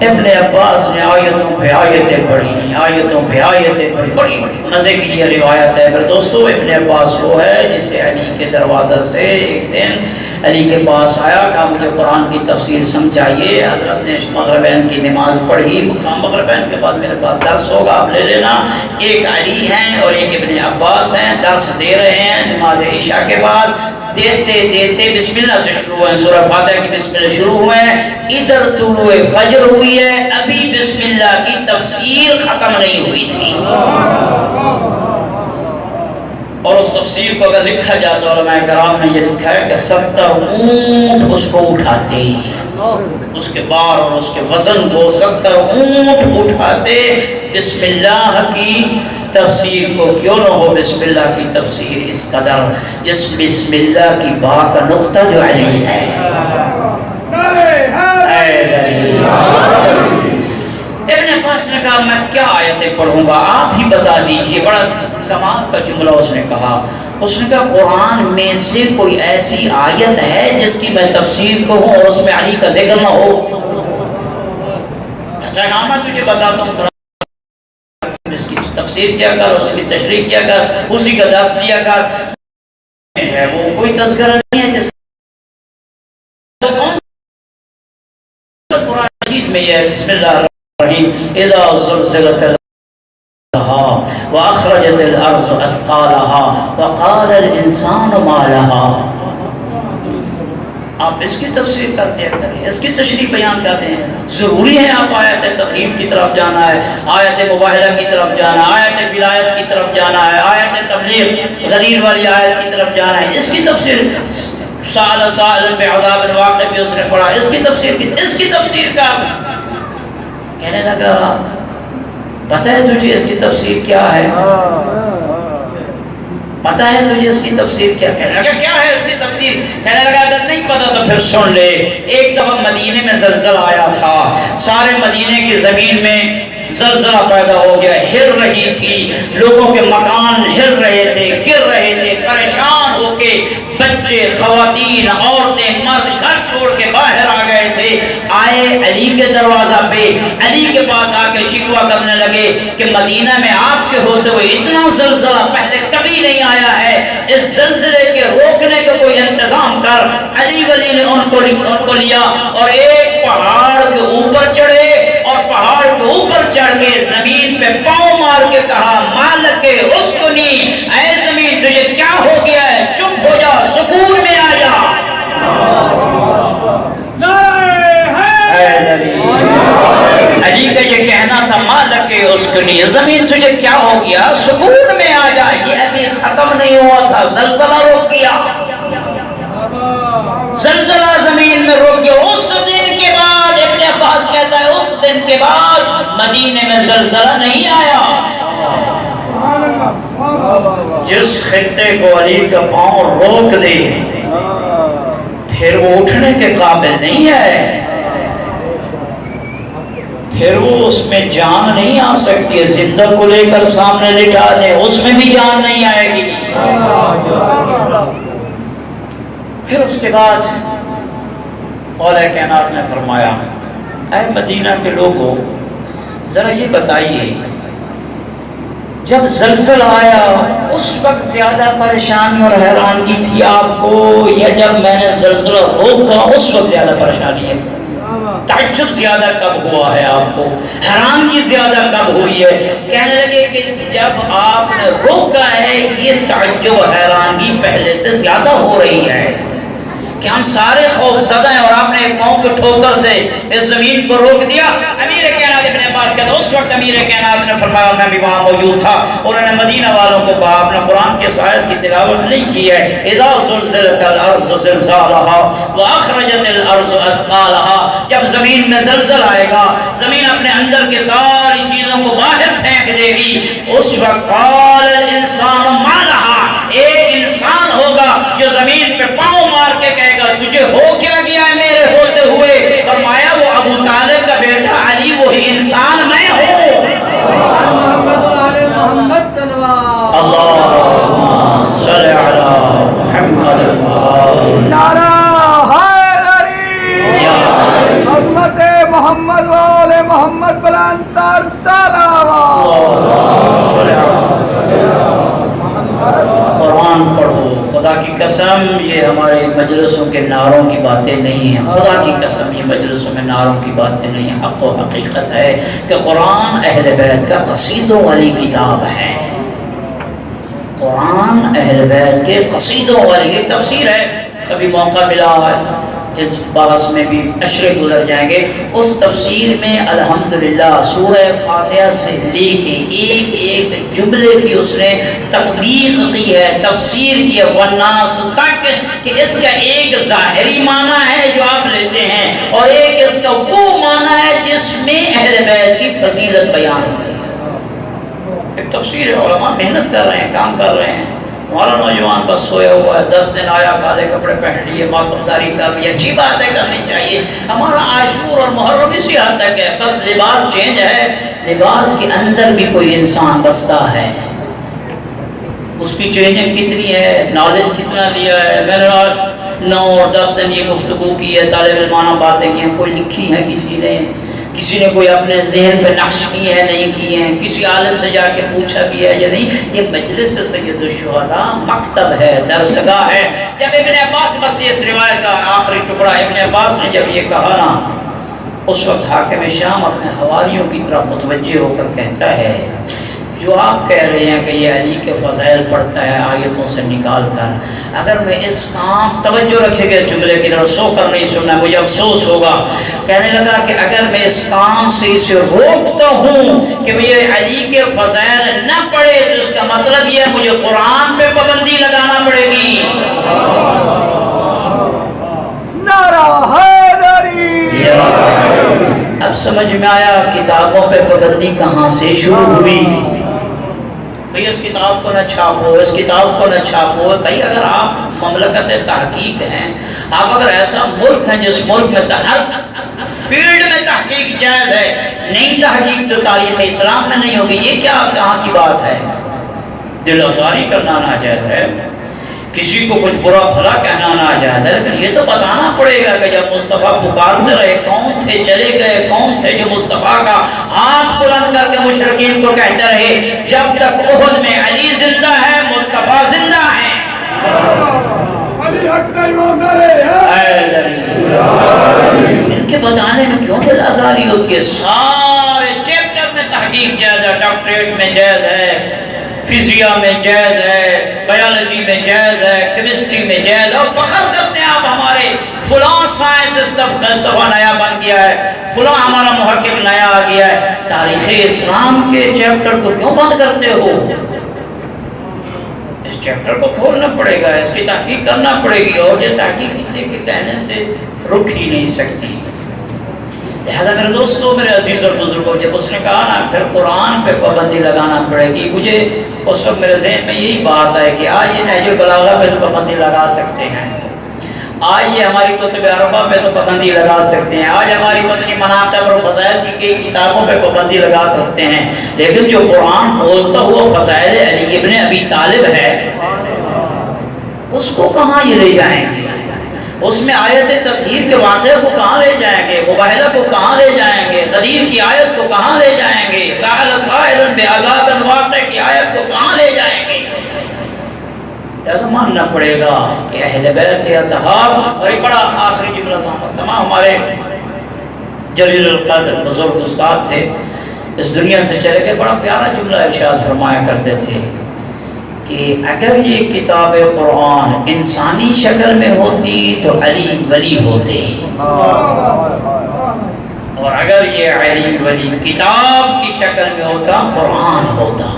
ابن عباس نے آیتوں پہ آیتیں پڑھی، آیتوں پہ آیتیں پڑھی، بڑی مزے کی یہ روایت ہے۔ پھر دوستو ابن عباس وہ ہے جسے علی کے دروازہ سے ایک دن علی کے پاس آیا، کہا مجھے قرآن کی تفسیر سمجھائیے۔ حضرت نے مغربین کی نماز پڑھی، مغربین کے بعد میرے پاس درس ہوگا آپ لے لینا۔ ایک علی ہیں اور ایک ابن عباس ہیں، درس دے رہے ہیں نماز عشاء کے بعد۔ دیتے دیتے بسم اللہ سے شروع ہوئے، سورہ فاتحہ کی بسم اللہ شروع ہوئے ہیں، ادھر طلوع فجر ہوئی ہے، ابھی بسم اللہ کی تفسیر ختم نہیں ہوئی تھی۔ اور اس تفسیر کو اگر لکھا جاتا ہے، علماء کرام نے یہ لکھا ہے کہ 70 اونٹ اس کو اٹھاتے، اس کے بار اور اس کے وزن کو 70 اونٹ اٹھاتے بسم اللہ کی تفسیر کو، کیوں نہ ہو بسم اللہ کی تفسیر اس قدر، جس بسم اللہ کی با کا نقطہ جو علی ہے۔ ابن عباس نے کہا میں کیا آیتیں پڑھوں گا، آپ ہی بتا دیجئے۔ بڑا کمال کا جملہ اس نے کہا، اس نے کہا قرآن میں سے کوئی ایسی آیت ہے جس کی میں تفسیر کہوں اور اس میں علی کا ذکر نہ ہو؟ کہتا ہے ہاں میں تجھے بتاتا ہوں، اس کی تفسیر کیا کر، اس کی تشریح کیا کر، اسی کا درس دیا کر۔ وہ کوئی تذکرہ نہیں ہے جس تو کون سا قرآن مجید میں یہ بسم اللہ الرحمن الرحیم اذا زلزلت وأخرجت الأرض أثقالها وقال الإنسان ما لها. آپ اس کی تفسیر کر دیا کریں، اس کی تشریح بیان کر دیں. ضروری ہے آپ آیت تفہیم کی طرف جانا ہے، آیت مباہلہ کی طرف جانا ہے، آیت ولایت کی طرف جانا ہے، آیت تبلیغ غدیر والی آیت کی طرف جانا ہے. اس کی تفسیر سأل سائل بعذاب واقع بھی اس نے پڑھا. اس کی تفسیر کا کہنے لگا پتہ ہے تجھے اس کی تفسیر کیا ہے؟ پتہ ہے تجھے اس کی تفسیر کیا؟ کہنے لگا کیا ہے اس کی تفسیر؟ کہنے لگا اگر نہیں پتہ تو پھر سن لے. ایک دفعہ مدینے میں زلزلہ آیا تھا، سارے مدینے کی زمین میں زلزلہ پیدا ہو گیا، ہل رہی تھی، لوگوں کے مکان ہل رہے تھے، گر رہے تھے. پریشان ہو کے بچے، خواتین، عورتیں، مرد گھر چھوڑ کے باہر آ گئے تھے. آئے علی کے دروازہ پہ، علی کے پاس آ کے شکوہ کرنے لگے کہ مدینہ میں آپ کے ہوتے ہوئے اتنا زلزلہ پہلے کبھی نہیں آیا ہے، اس زلزلے کے روکنے کا کوئی انتظام کر. علی ولی نے ان کو لیا اور ایک پہاڑ کے اوپر چڑھے اور پہاڑ کے اوپر چڑھ کے زمین پہ پاؤں مار کے کہا مالک اسکنی، اے زمین تجھے کیا ہو گیا ہے؟ چپ ہو جا، سکون میں آ جا. علی کا یہ کہنا تھا مالک اسکنی، زمین تجھے کیا ہو گیا؟ سکون میں آ جا. یہ ابھی ختم نہیں ہوا تھا، زلزلہ رک گیا، زلزلہ زمین میں رک گیا. اس دن کے بعد ابن عباس کہتا ہے اس دن کے بعد مدینے میں زلزلہ نہیں آیا. جس خطے کو علی کا پاؤں روک دے پھر وہ اٹھنے کے قابل نہیں ہے، پھر وہ اس میں جان نہیں آ سکتی ہے. زندہ کو لے کر سامنے لٹا دیں اس میں بھی جان نہیں آئے گی. پھر اس کے بعد اولیاء کائنات نے فرمایا اے مدینہ کے لوگوں ذرا یہ بتائیے جب زلزلہ آیا اس وقت زیادہ پریشانی اور حیرانگی تھی آپ کو، یا جب میں نے زلزلہ روکا اس وقت زیادہ پریشانی ہے؟ تعجب زیادہ کب ہوا ہے آپ کو؟ حیرانگی زیادہ کب ہوئی ہے؟ کہنے لگے کہ جب آپ نے روکا ہے یہ تعجب و حیرانگی پہلے سے زیادہ ہو رہی ہے کہ ہم سارے خوف زدہ ہیں اور آپ نے ایک پاؤں کے ٹھوکر سے اس زمین کو روک دیا. امیر کائنات ابن عباس کہتا اس وقت امیر کائنات نے فرمایا، میں بھی وہاں موجود تھا، انہوں نے مدینہ والوں کو کہا اپنا قرآن کے آیت کی تلاوت نہیں کی ہے. اذا زلزلت الارض زلزالها واخرجت الارض اثقالها، جب زمین میں زلزلہ آئے گا زمین اپنے اندر کے ساری چیزوں کو باہر پھینک دے گی. اس وقت قال الانسان ما لها، ایک انسان ہوگا جو زمین پہ پاؤں مار کے کہے گا تجھے ہو کیا گیا ہے میرے ہوتے ہوئے؟ فرمایا وہ ابو طالب کا بیٹا علی وہی انسان میں ہوں. محمد آل محمد صلوات اللہم صلی علی محمد. نعرہ حیدری، عظمت محمد و آل محمد بلند تر صلوات. قرآن پڑھو. خدا کی قسم یہ ہمارے مجلسوں کے نعروں کی باتیں نہیں ہیں، خدا کی قسم یہ مجلسوں میں نعروں کی باتیں نہیں ہیں. حق و حقیقت ہے کہ قرآن اہل بیت کا قصیدوں والی کتاب ہے. قرآن اہل بیت کے قصیدوں والی ایک تفسیر ہے. کبھی موقع ملا اس باس میں بھی اشرے گزر جائیں گے. اس تفسیر میں الحمدللہ سورہ فاتحہ سے لے کے ایک ایک جملے کی اس نے تطبیق کی ہے، تفسیر کی ہے والناس تک، کہ اس کا ایک ظاہری معنی ہے جو آپ لیتے ہیں اور ایک اس کا وہ معنی ہے جس میں اہل بیت کی فضیلت بیان ہوتی ہے. ایک تفسیر ہے، علماء محنت کر رہے ہیں، کام کر رہے ہیں. ہمارا نوجوان بس سویا ہوا ہے، 10 دن آیا کالے کپڑے پہن لیے، ماتمداری کر لی، اچھی بات ہے کرنی چاہیے. ہمارا عاشور اور محرم اسی حد تک ہے، بس لباس چینج ہے. لباس کے اندر بھی کوئی انسان بستا ہے، اس کی چینجنگ کتنی ہے، نالج کتنا لیا ہے. میں نے 9 اور 10 دن یہ گفتگو کی ہے، طالب علمانہ باتیں کی ہیں، کوئی لکھی ہیں کسی نے کوئی اپنے ذہن پہ نقش کی ہے نہیں کی ہیں، کسی عالم سے جا کے پوچھا بھی ہے یا نہیں. یہ مجلس سید الشہداء مکتب ہے، درسگاہ ہے. جب ابن عباس، بس اس روایت کا آخری ٹکڑا، ابن عباس نے جب یہ کہا نا اس وقت حاکم شام اپنے حواریوں کی طرف متوجہ ہو کر کہتا ہے جو آپ کہہ رہے ہیں کہ یہ علی کے فضائل پڑھتا ہے آیتوں سے نکال کر، اگر میں اس کام توجہ رکھے گئے جملے کی طرف، سو کر نہیں سننا، مجھے افسوس ہوگا، کہنے لگا کہ اگر میں اس کام سے اسے روکتا ہوں کہ مجھے علی کے فضائل نہ پڑھے تو اس کا مطلب یہ مجھے قرآن پہ پابندی لگانا پڑے گی۔ نعرہ حیدری۔ اب سمجھ میں آیا کتابوں پہ پابندی کہاں سے شروع ہوئی۔ بھئی اس کتاب کو نہ چھاپو، اس کتاب کو نہ چھاپو۔ بھئی اگر آپ مملکت تحقیق ہیں، آپ اگر ایسا ملک ہیں جس ملک میں ہر فیلڈ میں تحقیق جائز ہے، نہیں تحقیق تو تاریخ اسلام میں نہیں ہوگی، یہ کیا کہاں کی بات ہے؟ دل آزاری کرنا ناجائز ہے، کسی کو کچھ برا بھلا کہنا ناجائز ہے، لیکن یہ تو بتانا پڑے گا کہ جب مصطفیٰ پکارتے رہے کون تھے، چلے گئے کون تھے جو مصطفیٰ کا ہاتھ بلند کر کے مشرکین کو کہتے رہے جب تک احد میں علی زندہ ہے مصطفیٰ زندہ ہے۔ ان کے بتانے میں کیوں دل آزاری ہوتی ہے؟ سارے چیپٹر میں تحقیق جائز ہے، ڈاکٹریٹ میں جائز ہے، فزیا میں جائز ہے، بیالوجی میں جائز ہے، کیمسٹری میں جائز ہے، اور فخر کرتے ہیں آپ ہمارے فلاں سائنس مصطفیٰ نیا بن گیا ہے، فلاں ہمارا محقق نیا آ گیا ہے۔ تاریخ اسلام کے چیپٹر کو کیوں بند کرتے ہو؟ اس چیپٹر کو کھولنا پڑے گا، اس کی تحقیق کرنا پڑے گی، اور یہ تحقیق کسی کے کہنے سے رک ہی نہیں سکتی۔ لہذا میرے دوستوں، میرے عزیز اور بزرگوں، جب اس نے کہا نا پھر قرآن پہ پابندی لگانا پڑے گی، مجھے اس وقت میرے ذہن میں یہی بات ہے کہ آج یہ نہج البلاغہ پہ تو پابندی لگا سکتے ہیں، آج یہ ہماری کتب اربعہ پہ تو پابندی لگا سکتے ہیں، آج ہماری مدنی مناقب اور فضائل کی کئی کتابوں پہ پابندی لگا سکتے ہیں، لیکن جو قرآن بولتا ہوا فضائل علی ابن ابی طالب ہے اس کو کہاں یہ لے جائیں گے؟ اس میں آیت تطہیر کے واقعے کو کہاں لے جائیں گے؟ مباہلہ کو کہاں لے جائیں گے؟ غدیر کی آیت کو کہاں لے جائیں گے؟ سائل سائل بعذاب واقع کی آیت کو کہاں لے جائیں گے؟ یہ ماننا پڑے گا کہ اہل بیت اطہار۔ اور ایک بڑا آخری جملہ تمام ہمارے جلیل القدر بزرگ استاد تھے، اس دنیا سے چلے گئے، بڑا پیارا جملہ ارشاد فرمایا کرتے تھے کہ اگر یہ کتاب قرآن انسانی شکل میں ہوتی تو علی ولی ہوتے، اور اگر یہ علی ولی کتاب کی شکل میں ہوتا قرآن ہوتا۔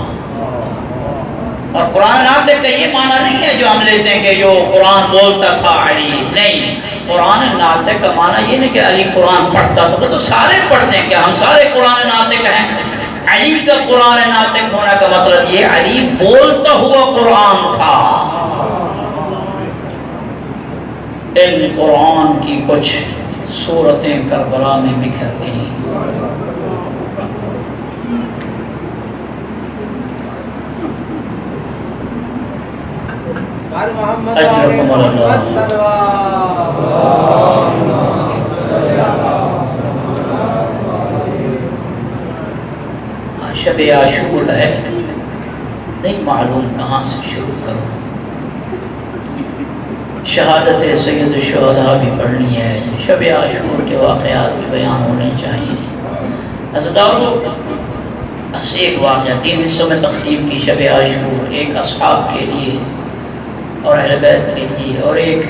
اور قرآن ناطق کا یہ معنی نہیں ہے جو ہم لیتے ہیں کہ جو قرآن بولتا تھا علی، نہیں، قرآن ناطق کا معنی یہ نہیں کہ علی قرآن پڑھتا تو وہ تو سارے پڑھتے ہیں، کیا ہم سارے قرآن ناطق ہیں؟ علی کا قرآن ناطق ہونا کا مطلب یہ علی بولتا ہوا قرآن تھا۔ ان قرآن کی کچھ صورتیں کربلا میں بکھر گئیں۔ اجرکم اللہ۔ شب عاشور ہے، نہیں معلوم کہاں سے شروع کروں۔ شہادت سید الشہداء بھی پڑھنی ہے، شب عاشور کے واقعات بھی بیان ہونے چاہیے۔ عزیزانو، ایک واقعہ 3 حصوں میں تقسیم کی شب عاشور، ایک اصحاب کے لیے اور اہل بیت کے لیے، اور ایک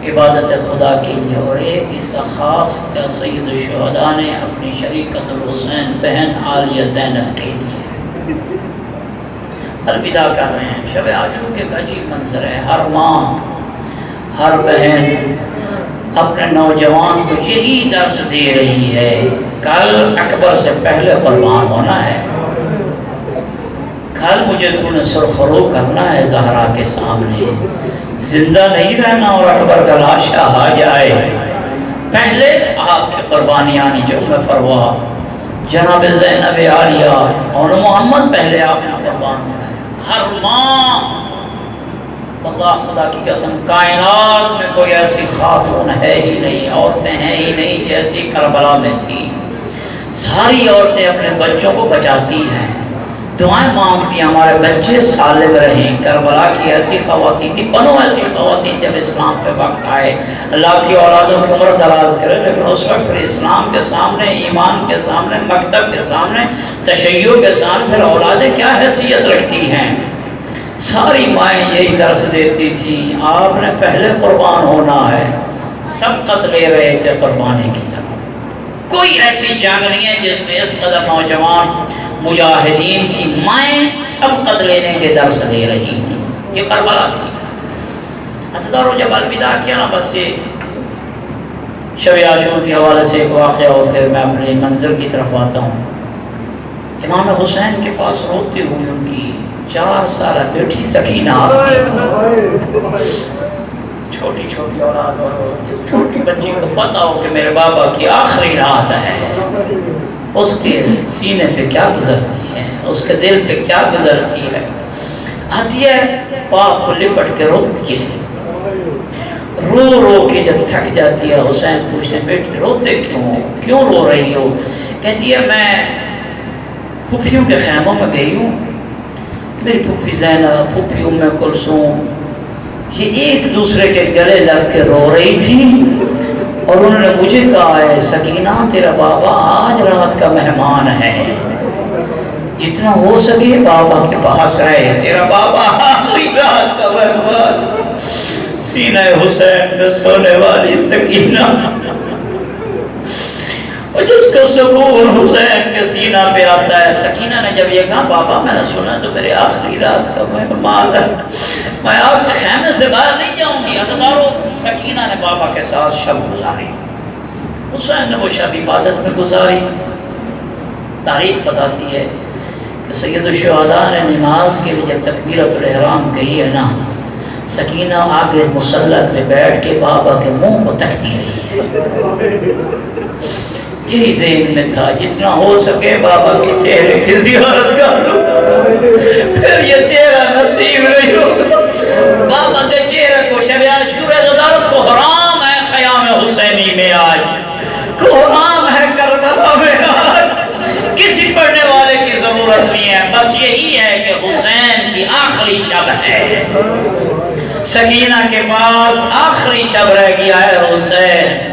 عبادت خدا کے لیے، اور ایک حصہ خاص سید الشہداء نے اپنی شریکت الحسین بہن عالیہ زینب کے لیے الوداع کر رہے ہیں۔ شب عاشور کے ایک عجیب منظر ہے، ہر ماں ہر بہن اپنے نوجوان کو یہی درس دے رہی ہے، کل اکبر سے پہلے قربان ہونا ہے، کل مجھے تو نے سرخرو کرنا ہے زہرا کے سامنے، زندہ نہیں رہنا اور اکبر کا لاشا آ جائے، پہلے آپ کی قربانی آنی جو میں فروا جناب زینب عالیہ اور محمد پہلے آپ نے قربان ہونا ہے۔ ہر ماں، اللہ خدا کی قسم، کائنات میں کوئی ایسی خاتون ہے ہی نہیں، عورتیں ہیں ہی نہیں جیسی کربلا میں تھی۔ ساری عورتیں اپنے بچوں کو بچاتی ہیں، دعائیں مانگتی ہمارے بچے سالم رہیں. کربلا کی ایسی خواتین تھی، بنو ایسی خواتین جب اسلام پہ وقت آئے. اللہ کی اولادوں کی عمر دراز کرے، لیکن اس وقت پھر اسلام کے سامنے، ایمان کے سامنے، مکتب کے سامنے، تشیع کے سامنے پھر اولادیں کیا حیثیت رکھتی ہیں. ساری مائیں یہی درس دیتی تھیں، آپ نے پہلے قربان ہونا ہے. سبقت لے رہے تھے قربانی کی طرح. کوئی ایسی جنگ نہیں ہے جس میں اس قدر نوجوان مجاہدین کی مائیں سبقت لینے کے درس دے رہی ہوں. یہ کربلا تھی. حضرت جب الوداع کیا نا، بس یہ شب عاشور کے حوالے سے ایک واقعہ اور پھر میں اپنے منظر کی طرف آتا ہوں. امام حسین کے پاس روتی ہوئی ان کی 4 سالہ بیٹی سکینہ آتی. چھوٹی چھوٹی اولاد، اور چھوٹی بچی کو پتا ہو کہ میرے بابا کی آخری رات ہے، اس کے سینے پہ کیا گزرتی ہے، اس کے دل پہ کیا گزرتی ہے. آتی ہے پاپ کو لپٹ کے روتی ہے، رو رو کے جب تھک جاتی ہے حسین پوچھتے بیٹی روتے کیوں رو رہی ہو؟ کہتی ہے میں پھوپھیوں کے خیموں میں گئی ہوں، میری پھوپھی زینب، پھوپھی ام کلثوم، یہ ایک دوسرے کے گلے لگ کے رو رہی تھی، اور انہوں نے مجھے کہا ہے سکینہ تیرا بابا آج رات کا مہمان ہے، جتنا ہو سکے بابا کے پاس رہے، تیرا بابا آخری رات کا مہمان. سینہ حسین میں سونے والی سکینہ، اور جس کا سکون حسین کے سینہ پہ آتا ہے. سکینہ نے جب یہ کہا بابا میں نے سنا تو میرے آخری رات کا مہمان ہے، میں آپ کے خیمے سے باہر نہیں جاؤں گی. عزیزارو، سکینہ نے بابا کے ساتھ شب گزاری. حسین نے وہ شب عبادت میں گزاری. تاریخ بتاتی ہے کہ سید الشہداء نے نماز کے لیے جب تکبیرۃ الاحرام کہی ہے نا، سکینہ آگے مصلی پہ بیٹھ کے بابا کے منہ کو تکتی رہی. یہی ذہن میں تھا جتنا ہو سکے بابا کے چہرے کی زیارت کر لوں، پھر یہ چہرہ نصیب نہیں ہوگا. بابا کے چہرے کو شب عاشور غدارت کو حرام ہے خیام حسینی میں آج، کو حرام ہے کربلا میں آج. کسی پڑھنے والے کی ضرورت نہیں ہے، بس یہی ہے کہ حسین کی آخری شب ہے. سکینہ کے پاس آخری شب رہ گیا ہے حسین.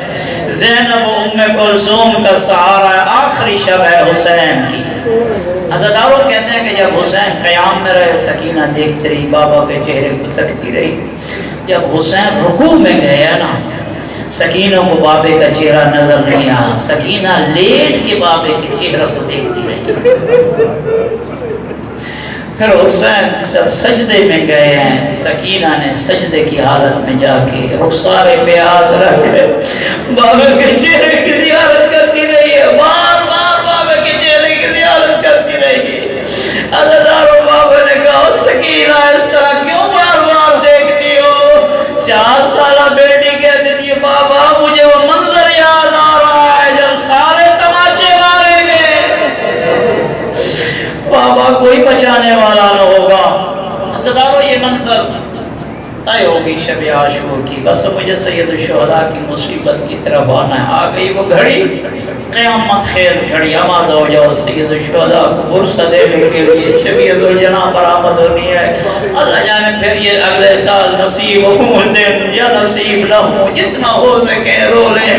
زینب و ام کلثوم کا سہارا آخری شب ہے حسین کی. عزاداروں کہتے ہیں کہ جب حسین قیام میں رہے سکینہ دیکھتی رہی، بابا کے چہرے کو تکتی رہی. جب حسین رکوع میں گئے نا، سکینہ کو بابے کا چہرہ نظر نہیں آیا. سکینہ لیٹ کے بابے کے چہرے کو دیکھتی رہی. پھر حسین سب سجدے میں گئے ہیں، سکینہ نے سجدے کی حالت میں جا کے رخسارے پہ ہاتھ رکھ بابا کے چہرے کی زیارت کرتی رہی ہے. بار بار بابا کے چہرے کی زیارت کرتی رہی ہے. عزیزارو، بابا نے کہا سکینہ اس طرح کیوں بار بار دیکھتی ہو؟ 4 سالہ بیٹی کہتی تھی بابا مجھے وہ منظر یاد آ رہا ہے جب سارے تماچے مارے گئے، بابا کوئی بچانے والا نہ ہوگا. عزیزارو، یہ منظر طے ہوگی شب عاشور کی. بس مجھے سید الشہداء کی مصیبت کی طرف آنا ہے. آ گئی وہ گھڑی، قیامت خیز گھڑی. آماد ہو جاؤ سید الشہداء کو برسہ دینے کے لیے. شبیہ ذوالجناح برآمد ہونی ہے. اللہ جانے پھر یہ اگلے سال نصیب ہو دن یا نصیب نہ ہو، جتنا ہو سکے رو لیں.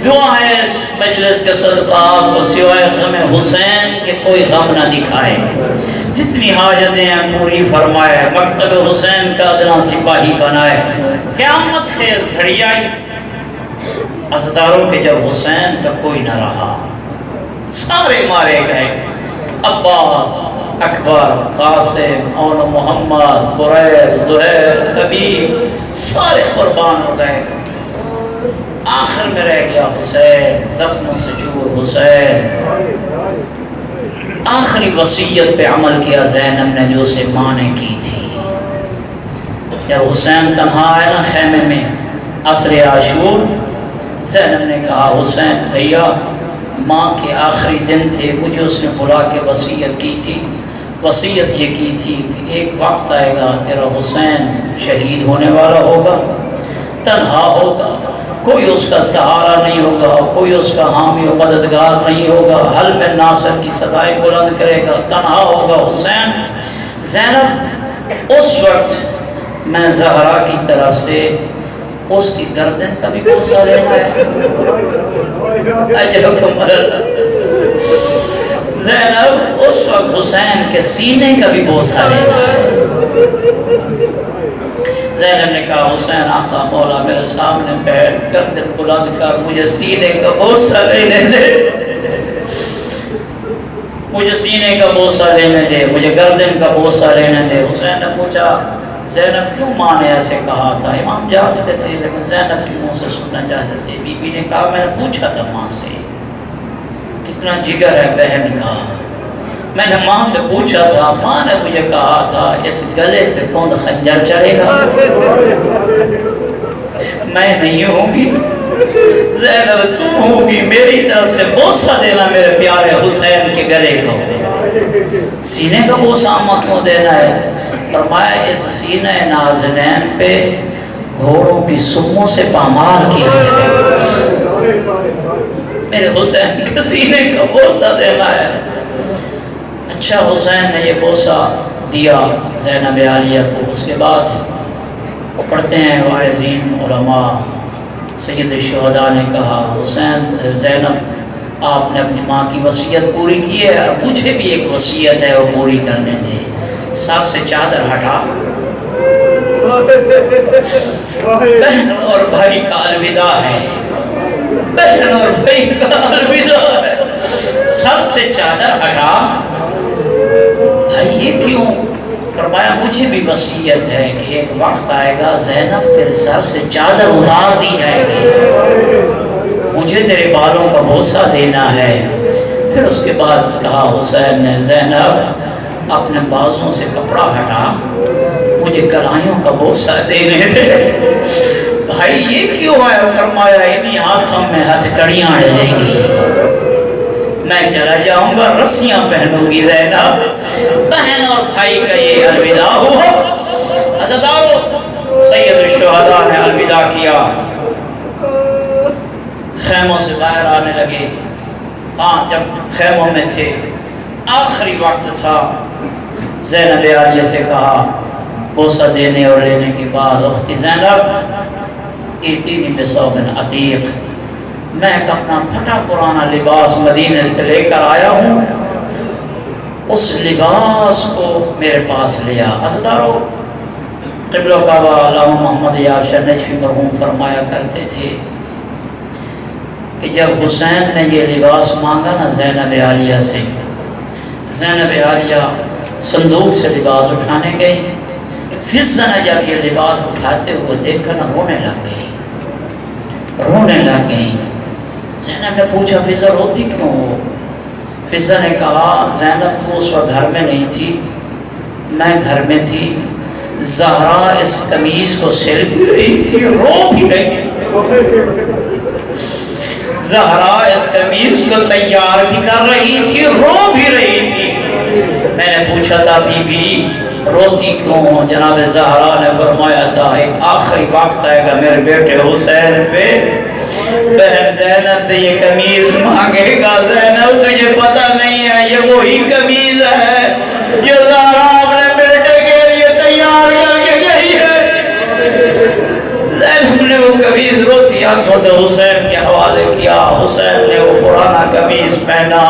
دعا ہے اس مجلس کے صدقہ آپ کو سوائے غم حسین کے کوئی غم نہ دکھائے. جتنی حاجتیں ہیں پوری فرمائے، مکتب حسین کا ادنا سپاہی بنائے. قیامت خیز گھڑی آئی. عزاداروں کے جب حسین کا کوئی نہ رہا، سارے مارے گئے. عباس، اکبر، قاسم، اون محمد، بریر، زہیر، حبیب، سارے قربان ہو گئے. آخر میں رہ گیا حسین، زخموں سے چور حسین. آخری وصیت پہ عمل کیا زینب نے جو اسے ماں نے کی تھی. جب حسین تنہا آئے نا خیمے میں عصر عاشور، زینب نے کہا حسین بھیا ماں کے آخری دن تھے، مجھے اس نے بلا کے وصیت کی تھی. وصیت یہ کی تھی کہ ایک وقت آئے گا تیرا حسین شہید ہونے والا ہوگا، تنہا ہوگا، کوئی اس کا سہارا نہیں ہوگا، کوئی اس کا حامی و مددگار نہیں ہوگا، حل بن ناصر کی صدائیں بلند کرے گا، تنہا ہوگا حسین۔ زینب اس وقت میں زہرا کی طرف سے اس کی گردن کا بھی بوسہ لینا ہے، اجرکم اللہ۔ زینب اس وقت حسین کے سینے کا بھی بوسہ لینا ہے۔ زینب نے کہا حسین آقا مولا میرے سامنے بیٹھ گردن بلند کر مجھے سینے کا بوسہ لینے دے، مجھے سینے کا بوسہ لینے دے، مجھے گردن کا بوسہ لینے دے۔ حسین نے پوچھا زینب کیوں ماں نے ایسے کہا تھا؟ امام جانتے تھے لیکن زینب کی منہ سے سننا چاہتے تھے۔ بی بی نے کہا میں نے پوچھا تھا ماں سے، کتنا جگر ہے بہن کا، میں نے ماں سے پوچھا تھا، ماں نے مجھے کہا تھا اس گلے پہ کون خنجر چڑھے گا؟ میں نہیں ہوں گی، زینب تو ہوگی، میری طرف سے بوسہ دینا میرے پیارے حسین کے گلے کو۔ سینے کا بوسہ اماں کیوں دینا ہے؟ فرمایا اس سینہ نازنین پہ گھوڑوں کی سموں سے پامال کیا ہے، میرے حسین کے سینے کا بوسہ دینا ہے۔ اچھا حسین نے یہ بوسہ دیا زینب عالیہ کو۔ اس کے بعد پڑھتے ہیں واعظین علماء، سید الشہداء نے کہا حسین زینب آپ نے اپنی ماں کی وصیت پوری کی ہے، مجھے بھی ایک وصیت ہے وہ پوری کرنے دے۔ سر سے چادر ہٹا، بہن اور بھائی کا الوداع ہے، بہن اور بھائی کا الوداع ہے، سر سے چادر ہٹا۔ بھائی یہ کیوں؟ فرمایا مجھے بھی وصیت ہے کہ ایک وقت آئے گا زینب تیرے سر سے چادر اتار دی جائے گی، مجھے تیرے بالوں کا بوسہ دینا ہے۔ پھر اس کے بعد کہا حسین نے زینب اپنے بازوں سے کپڑا ہٹا، مجھے کلائیوں کا بوسہ دینے دے۔ بھائی یہ کیوں ہے؟ فرمایا انہی ہاتھوں میں ہتھ کڑیاں ڈلیں گی، میں چلا جاؤں گا رسیاں پہنوں گی زینب۔ بہن اور بھائی کا یہ الوداع ہوا۔ عزیزانو سید الشہداء نے الوداع کیا، خیموں سے باہر آنے لگے۔ ہاں جب خیموں میں تھے آخری وقت تھا، زینب عالیہ سے کہا بوسہ دینے اور لینے کے بعد اختی زینب ایتینی بثوب عتیق، میں ایک اپنا پھٹا پرانا لباس مدینے سے لے کر آیا ہوں، اس لباس کو میرے پاس لیا۔ عزیزانو قبلہ کعبہ علامہ محمد یار شاہ نجفی مرحوم فرمایا کرتے تھے کہ جب حسین نے یہ لباس مانگا نا زینب عالیہ سے، زینب عالیہ صندوق سے لباس اٹھانے گئی، فضہ نے جب یہ لباس اٹھاتے ہوئے دیکھ کر رونے لگ گئی، رونے لگ گئی۔ زینب نے پوچھا فضہ روتی کیوں ہو؟ فضہ نے کہا زینب تو اس وقت گھر میں نہیں تھی، میں گھر میں تھی، زہرا اس قمیض کو سل بھی رہی تھی، رو بھی رہی تھی، زہرا اس قمیض کو تیار بھی کر رہی تھی، رو بھی رہی تھی۔ میں نے پوچھا تھا بی بی روتی کیوں ہو؟ جناب زہرا نے فرمایا تھا ایک آخری وقت آئے گا میرے بیٹے حسین پہ، بہن زینب سے یہ قمیض مانگے گا، زینب تجھے پتہ نہیں ہے یہ وہی قمیض ہے یہ زہرا اپنے بیٹے کے لیے تیار کر کے گئی ہے۔ زینب نے وہ قمیض روتی آنکھوں سے حسین کے حوالے کیا، حسین نے وہ پرانا قمیض پہنا،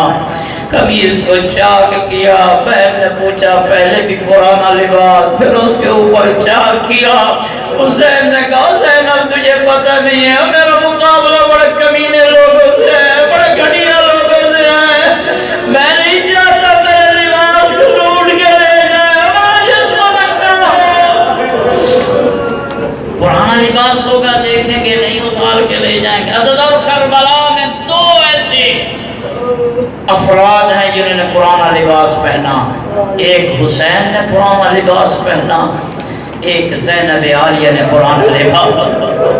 قمیض کو چاک کیا۔ بہن نے پوچھا پہلے بھی پرانا لباس پھر اس کے اوپر چاک کیا۔ حسین نے کہا زینب تجھے پتہ نہیں ہے میرا مقابلہ بڑے کمینے لوگوں سے ہے، بڑے گھٹیا لوگوں سے ہے، میں نہیں چاہتا میرے لباس کو لوٹ کے لے جائے، ہمارا جسم لگتا ہو، پرانا لباس ہوگا دیکھیں گے نہیں اتار کے لے جائیں گے۔ عزیزانو کربلا میں دو ایسے افراد ہیں جنہوں نے پرانا لباس پہنا، ایک حسین نے پرانا لباس پہنا، ایک زینب عالیہ نے پرانا لباس پہنا۔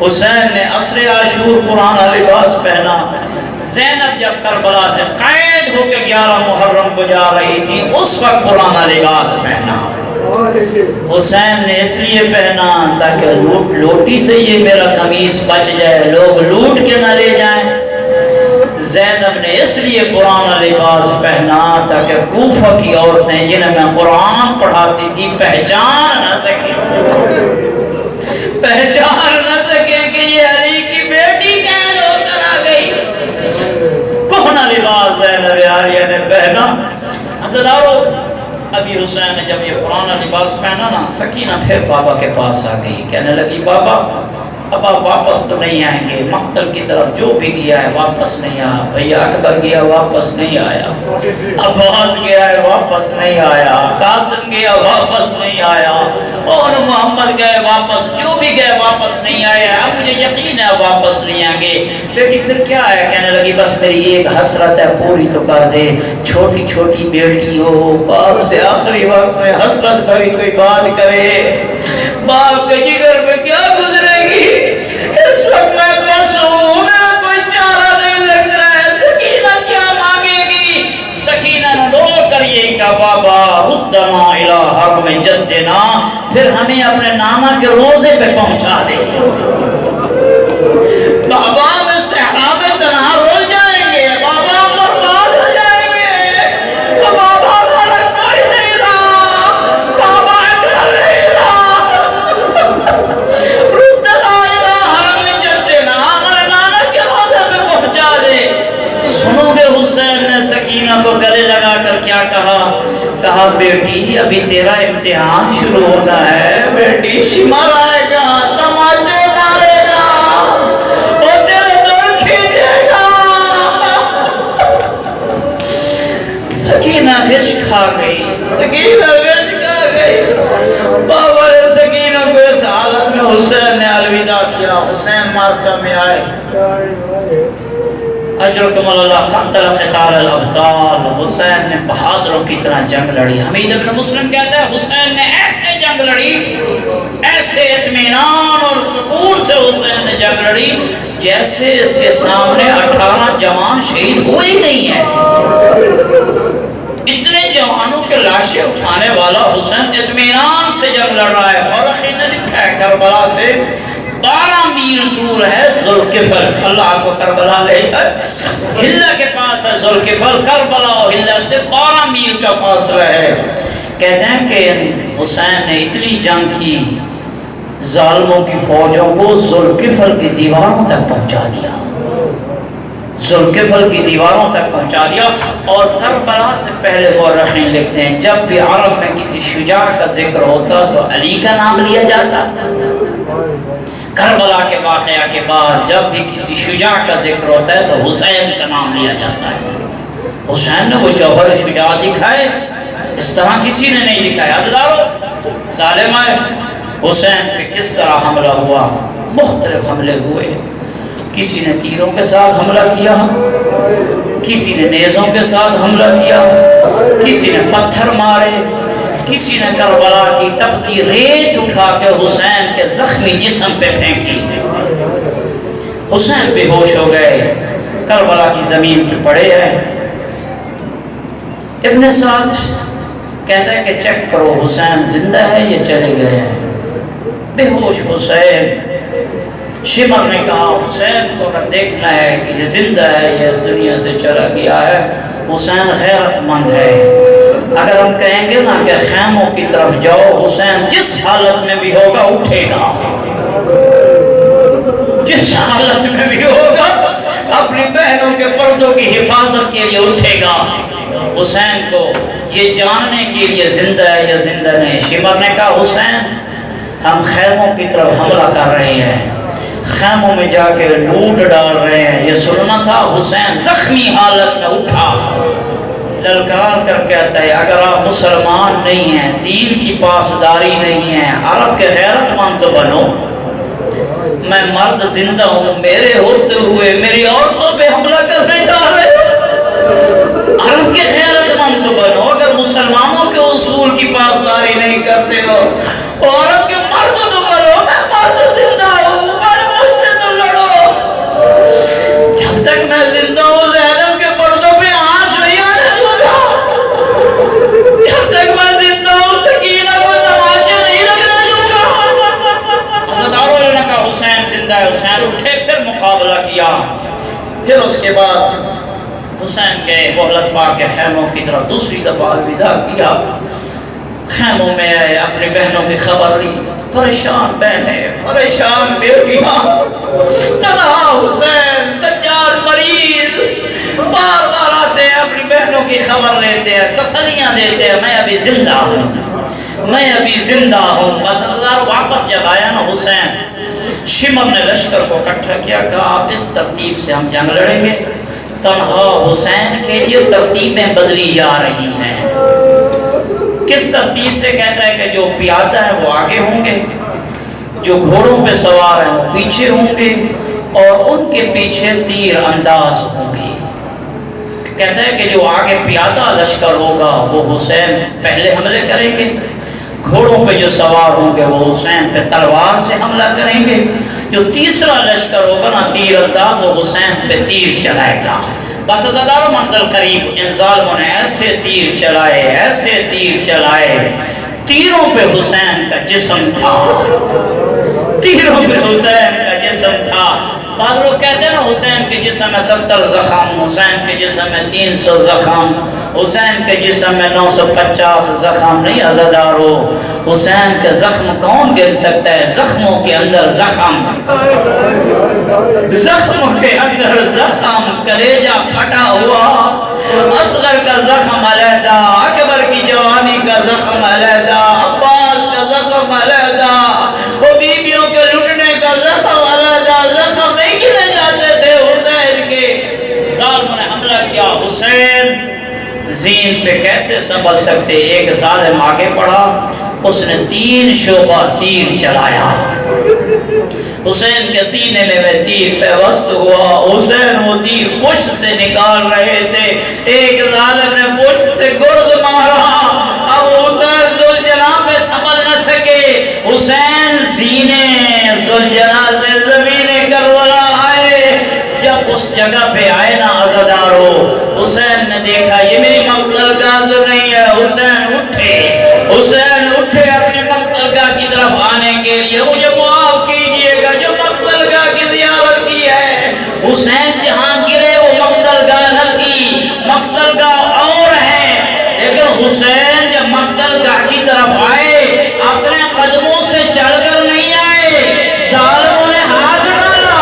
حسین نے عصر عاشور پرانا لباس پہنا، زینب جب کربلا سے قید ہو کے 11 محرم کو جا رہی تھی اس وقت پرانا لباس پہنا۔ حسین نے اس لیے پہنا تاکہ لوٹی سے یہ میرا قمیص بچ جائے، لوگ لوٹ کے نہ لے جائیں۔ زینب نے اس لیے پرانا لباس پہنا تاکہ کوفہ کی عورتیں جنہیں میں قرآن پڑھاتی تھی پہچان نہ سکیں کہ یہ علی کی بیٹی قید ہو کر آ گئی۔ کہنا لباس زینب عالیہ نے پہنا۔ عزیزارو، ابھی حسین نے جب یہ پرانا لباس پہنا نا، سکینہ پھر بابا کے پاس آ گئی، کہنے لگی بابا اب آپ واپس تو نہیں آئیں گے، مقتل کی طرف جو بھی گیا ہے واپس نہیں آیا، بھیا اکبر گیا واپس نہیں آیا، عباس گیا ہے واپس نہیں آیا، قاسم گیا واپس نہیں آیا، اور محمد گئے واپس، جو بھی گئے واپس نہیں آیا، اب مجھے یقین ہے واپس نہیں آئیں گے۔ بیٹی پھر کیا ہے؟ کہنے لگی بس میری ایک حسرت ہے، پوری تو کر دے، چھوٹی چھوٹی بیٹی ہو، باپ سے آخری وقت میں حسرت بھری کوئی بات کرے، باپ کے جگر میں کیا گزرے گی؟ اس وقت میں بس ہوں، میرا کوئی چارہ نہیں لگتا ہے، سکینہ کیا مانگے گی؟ سکینہ نے رو کر یہ کہا بابا ردنا الی حرم جدنا، پھر ہمیں اپنے نانا کے روزے پہ پہنچا دے۔ بابا میں صحرا میں تنہا رول جائیں گے، بابا برباد ہو جائیں گے، بابا ہمارا کوئی نہیں رہا، بابا اکبر نہیں رہا، ردنا الی حرم جدنا، ہمارے نانا کے روزے پہ پہنچا دے۔ سنو گے حسین نے سکینہ کو گلے لگا کر کیا کہا بیٹی ابھی تیرا امتحان شروع ہونا ہے، بیٹی شمار آئے گا، تماچے مارے گا، وہ تیرے دور کھینچے گا۔ سکینہ خش کھا گئی، بابا نے سکینہ کو اس حالت میں حسین نے الوداع کیا۔ حسین مارکہ میں آئے، اجرکم اللہ قتل قتال الابطال، حسین نے بہادروں کی طرح جنگ لڑی۔ حمید ابن مسلم کہتا ہے حسین نے ایسے جنگ لڑی، ایسے اطمینان اور سکون سے حسین نے جنگ لڑی جیسے اس کے سامنے 18 جوان شہید ہوئے ہی نہیں ہیں۔ اتنے جوانوں کے لاشیں اٹھانے والا حسین اطمینان سے جنگ لڑ رہا ہے۔ اور اخیر نے لکھا ہے کربلا سے 12 میل دور ہے ذوالکفل، اللہ کو کربلا لے کر ہلہ کے پاس ہے ذوالکفل، کربلا اور ہلہ سے 12 میل کا فاصلہ ہے۔ کہتے ہیں کہ حسین نے اتنی جنگ کی، ظالموں کی فوجوں کو ذوالکفل کی دیواروں تک پہنچا دیا، ذوالکفل کی دیواروں تک پہنچا دیا۔ اور کربلا سے پہلے مورخین لکھتے ہیں جب بھی عرب میں کسی شجاع کا ذکر ہوتا تو علی کا نام لیا جاتا، کربلا کے واقعہ کے بعد جب بھی کسی شجاع کا ذکر ہوتا ہے تو حسین کا نام لیا جاتا ہے۔ حسین نے وہ جوہر شجاع دکھائے، اس طرح کسی نے نہیں دکھایا۔ عزیزارو، ظالمہ حسین پہ کس طرح حملہ ہوا؟ مختلف حملے ہوئے، کسی نے تیروں کے ساتھ حملہ کیا، کسی نے نیزوں کے ساتھ حملہ کیا، کسی نے پتھر مارے، کسی نے کربلا کی تپتی ریت اٹھا کے حسین کے زخمی جسم پہ پھینکی۔ حسین بے ہوش ہو گئے، کربلا کی زمین پہ پڑے ہیں۔ ابن سعد کہتا ہے کہ چیک کرو حسین زندہ ہے یا چلے گئے ہیں۔ بے ہوش حسین، شمر نے کہا حسین کو اگر دیکھنا ہے کہ یہ زندہ ہے یا اس دنیا سے چلا گیا ہے، حسین غیرت مند ہے، اگر ہم کہیں گے نا کہ خیموں کی طرف جاؤ، حسین جس حالت میں بھی ہوگا اٹھے گا، جس حالت میں بھی ہوگا اپنی بہنوں کے پردوں کی حفاظت کے لیے اٹھے گا۔ حسین کو یہ جاننے کے لیے زندہ ہے یا زندہ نہیں۔ شمر نے کہا حسین ہم خیموں کی طرف حملہ کر رہے ہیں، خیموں میں جا کے لوٹ ڈال رہے ہیں، یہ سننا تھا۔ حسین زخمی حالت میں اٹھا، للکار کر کہتا ہے اگر آپ مسلمان نہیں ہیں، دین کی پاسداری نہیں ہے، عرب کے غیرت مند تو بنو، میں مرد زندہ ہوں، میرے ہوتے ہوئے میری عورتوں پہ حملہ کرنے جا رہے ہو، عرب کے غیرت مند تو بنو، اگر مسلمانوں کے اصول کی پاسداری نہیں کرتے ہو، عورت کے مرد تو بنو، میں مرد زندہ ہوں، مجھ سے تو لڑو، جب تک میں زندہ ہوں زینب کے پردوں پہ آنچ نہیں آنے دوں گا، جب تک میں زندہ ہوں سکینہ کو اس کے بعد حسین گئے، مہلت پا کے خیموں کی طرف دوسری دفعہ الوداع کیا، خیموں میں آئے، اپنی بہنوں کی خبر لی، پریشان بہنیں، پریشان بیٹیاں، تنہا حسین سجاد مریض، بار بار آتے ہیں، اپنی بہنوں کی خبر لیتے ہیں، تسلیاں دیتے ہیں، میں ابھی زندہ ہوں، میں ابھی زندہ ہوں۔ بس ہزار واپس جب آیا نا حسین، شمر نے لشکر کو اکٹھا کیا، کہا آپ اس ترتیب سے ہم جنگ لڑیں گے۔ تنہا حسین کے لیے ترتیبیں بدلی جا رہی ہیں۔ کس ترتیب سے؟ کہتا ہے کہ جو پیادہ ہیں وہ آگے ہوں گے، جو گھوڑوں پہ سوار ہیں وہ پیچھے ہوں گے، اور ان کے پیچھے تیر انداز ہوں گے۔ کہتا ہے کہ جو آگے پیادہ لشکر ہوگا وہ حسین پہلے حملے کریں گے، گھوڑوں پہ جو سوار ہوں گے وہ حسین پہ تلوار سے حملہ کریں گے، جو تیسرا لشکر ہوگا نا تیر انداز وہ حسین پہ تیر چلائے گا۔ بس ہزاروں منزل قریب ان ظالموں نے ایسے تیر چلائے، ایسے تیر چلائے، تیروں پہ حسین کا جسم تھا، تیروں پہ حسین کا جسم تھا۔ بعض لوگ کہتے ہیں نا حسین کے جسم میں 70 زخم، حسین کے جسم میں 300 زخم، حسین کے جسم میں 950 زخم۔ نہیں عزادارو، حسین کے زخم کون گن سکتا ہے؟ زخموں کے اندر زخم، زخموں کے اندر زخم، کلیجہ پھٹا ہوا، اصغر کا زخم علیحدہ، اکبر کی جوانی کا زخم علیحدہ، عباس کا زخم علیحدہ، وہ بیویوں کے لٹنے کا زخم علیحدہ، زخم نہیں گنے جاتے تھے حسین کے۔ ظالموں نے حملہ کیا، حسین زین پہ کیسے سنبھل سکتے؟ ایک ظالم آگے پڑا، اس نے 3 شعبہ تیر چلایا، حسین کے سینے میں وہ تیر پیوست ہوا۔ حسین وہ تیر پشت سے نکال رہے تھے، ایک ظالم نے پشت سے گرد مارا، اب حسین ذوالجناح پہ سنبھل نہ سکے، حسین سینے ذوالجناح سے زمین کربلا آئے۔ جب اس جگہ پہ آئے نا عزادارو، حسین نے دیکھا یہ میری مقتل گاہ تو نہیں ہے۔ حسین اٹھے، حسین اٹھے اپنی مقتل گاہ کی طرف آنے کے لیے، مجھے معاف کیجئے گا جو مقتل گاہ کی زیارت کی ہے۔ حسین جہاں گرے وہ مقتل گاہ نہ تھی، مقتل گاہ اور ہے، لیکن حسین جب مقتل گاہ کی طرف آئے اپنے قدموں سے چل کر نہیں آئے، ظالموں نے ہاتھ ڈالا،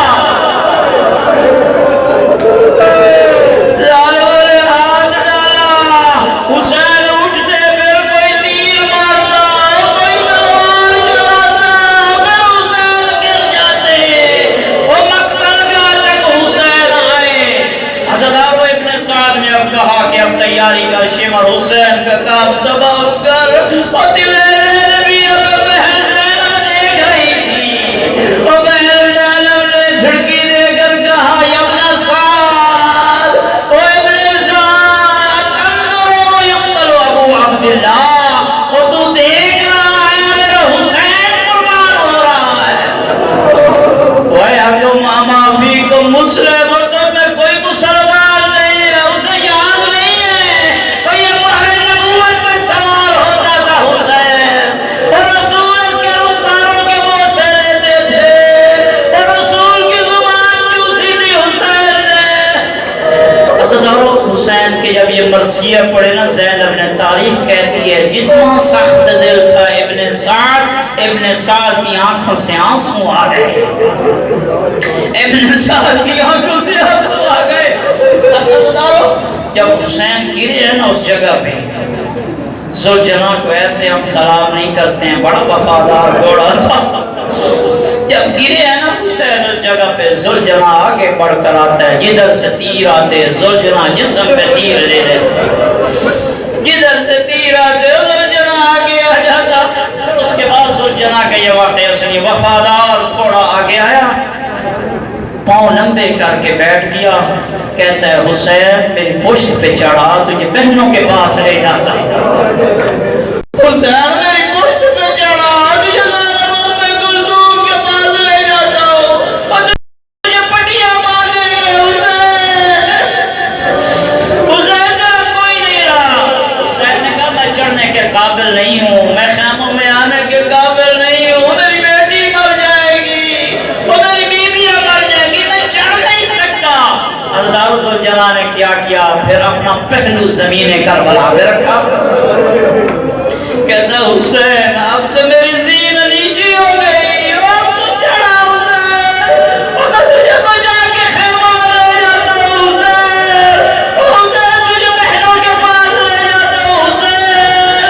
ظالموں نے ہاتھ ڈالا، حسین اٹھتے پھر کوئی تیر مارتا، کوئی تلوار چلاتا، پھر حسین گر جاتے، وہ مقتل گاہ تک حسین آئے۔ عزادارو ابن سعد نے اب کہا کہ اب تیاری کر، شمر حسین کا کام تباہ کر، اور دل نبی اب بہن زینب دیکھ رہی تھی، اور بہن زینب نے جھڑکی دے کر کہا یا ابن سعد، او ابن سعد تنظروا یقتل ابو عبداللہ، اور تو دیکھ رہا ہے میرا حسین قربان ہو رہا ہے۔ وَيَحْكُمْ أَمَا فِيكُمْ مُسْلِمٌ، تم میں کوئی مسلمان نہیں ہے، اسے یاد نہیں ہے، اور یہ مہر نبوت پہ سوار ہوتا تھا حسین، اور رسول اس کے رخساروں کے بوسے لیتے تھے، اور رسول کی زبان چوسی تھی حسین نے۔ عزادارو حسین کے جب یہ مرثیہ پڑھے نا، زینب نے تاریخ کہتی ہے جتنا سخت دل تھا ابن سعد، ابن سعد کی آنکھوں سے آنسو آ گئے، ابن سعد کی آنکھوں سے آنسو آ گئے۔ عزادارو جب حسین گرے ہیں نا اس جگہ پہ، ذوالجناح کو ایسے ہم سلام نہیں کرتے ہیں، بڑا وفادار گھوڑا تھا، جب گرے ہیں نا حسین اس جگہ پہ، ذوالجناح آگے بڑھ کر آتا ہے، جدھر سے تیر آتے ذوالجناح جسم پہ تیر لے لیتے، جدھر سے تیر آتے ذوالجناح آگے آ جاتا۔ پھر اس کے بعد ذوالجناح کا یہ واقعہ سنی، وفادار گھوڑا آگے آیا، پاؤں لمبے کر کے بیٹھ گیا، کہتا ہے حسین میری پشت پہ چڑھا، تجھے بہنوں کے پاس لے جاتا، حسین میری پشت پہ چڑھا، تجھے ام کلثوم کے پاس لے جاتا ہوں، اور تجھے پٹیاں باندھے حسین، حسین تیرا کوئی نہیں رہا۔ حسین نے کہا میں چڑھنے کے قابل نہیں ہوں، میں خیموں میں آنے کے قابل نہیں ہوں، میری بیٹی مر جائے گی، اور میری بیویاں مر جائے گی، میں چڑھ نہیں سکتا۔ نے کیا کیا؟ پھر اپنا پہلو زمین کربلا پہ رکھا، کہتا حسین اب تو میری زین نیچی ہو گئی، اب تو چڑھا ادھر، اور میں تجھے بچا کے خیمہ میں لے جاتا ہوں حسین، حسین تجھے بہنوں کے پاس لے جاتا ہوں حسین۔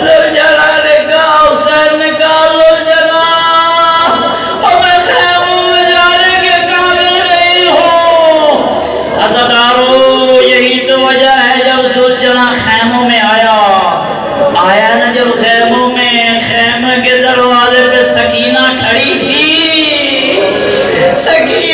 زلجلہ نے کہا، حسین نے کہا زلجلہ اور میں خیموں میں جانے کے قابل نہیں ہوں۔ عزادارو یہی تو وجہ ہے جب زلجلہ خیموں میں آیا نا، جب خیموں میں، خیمے کے دروازے پہ سکینہ کھڑی تھی، سکینہ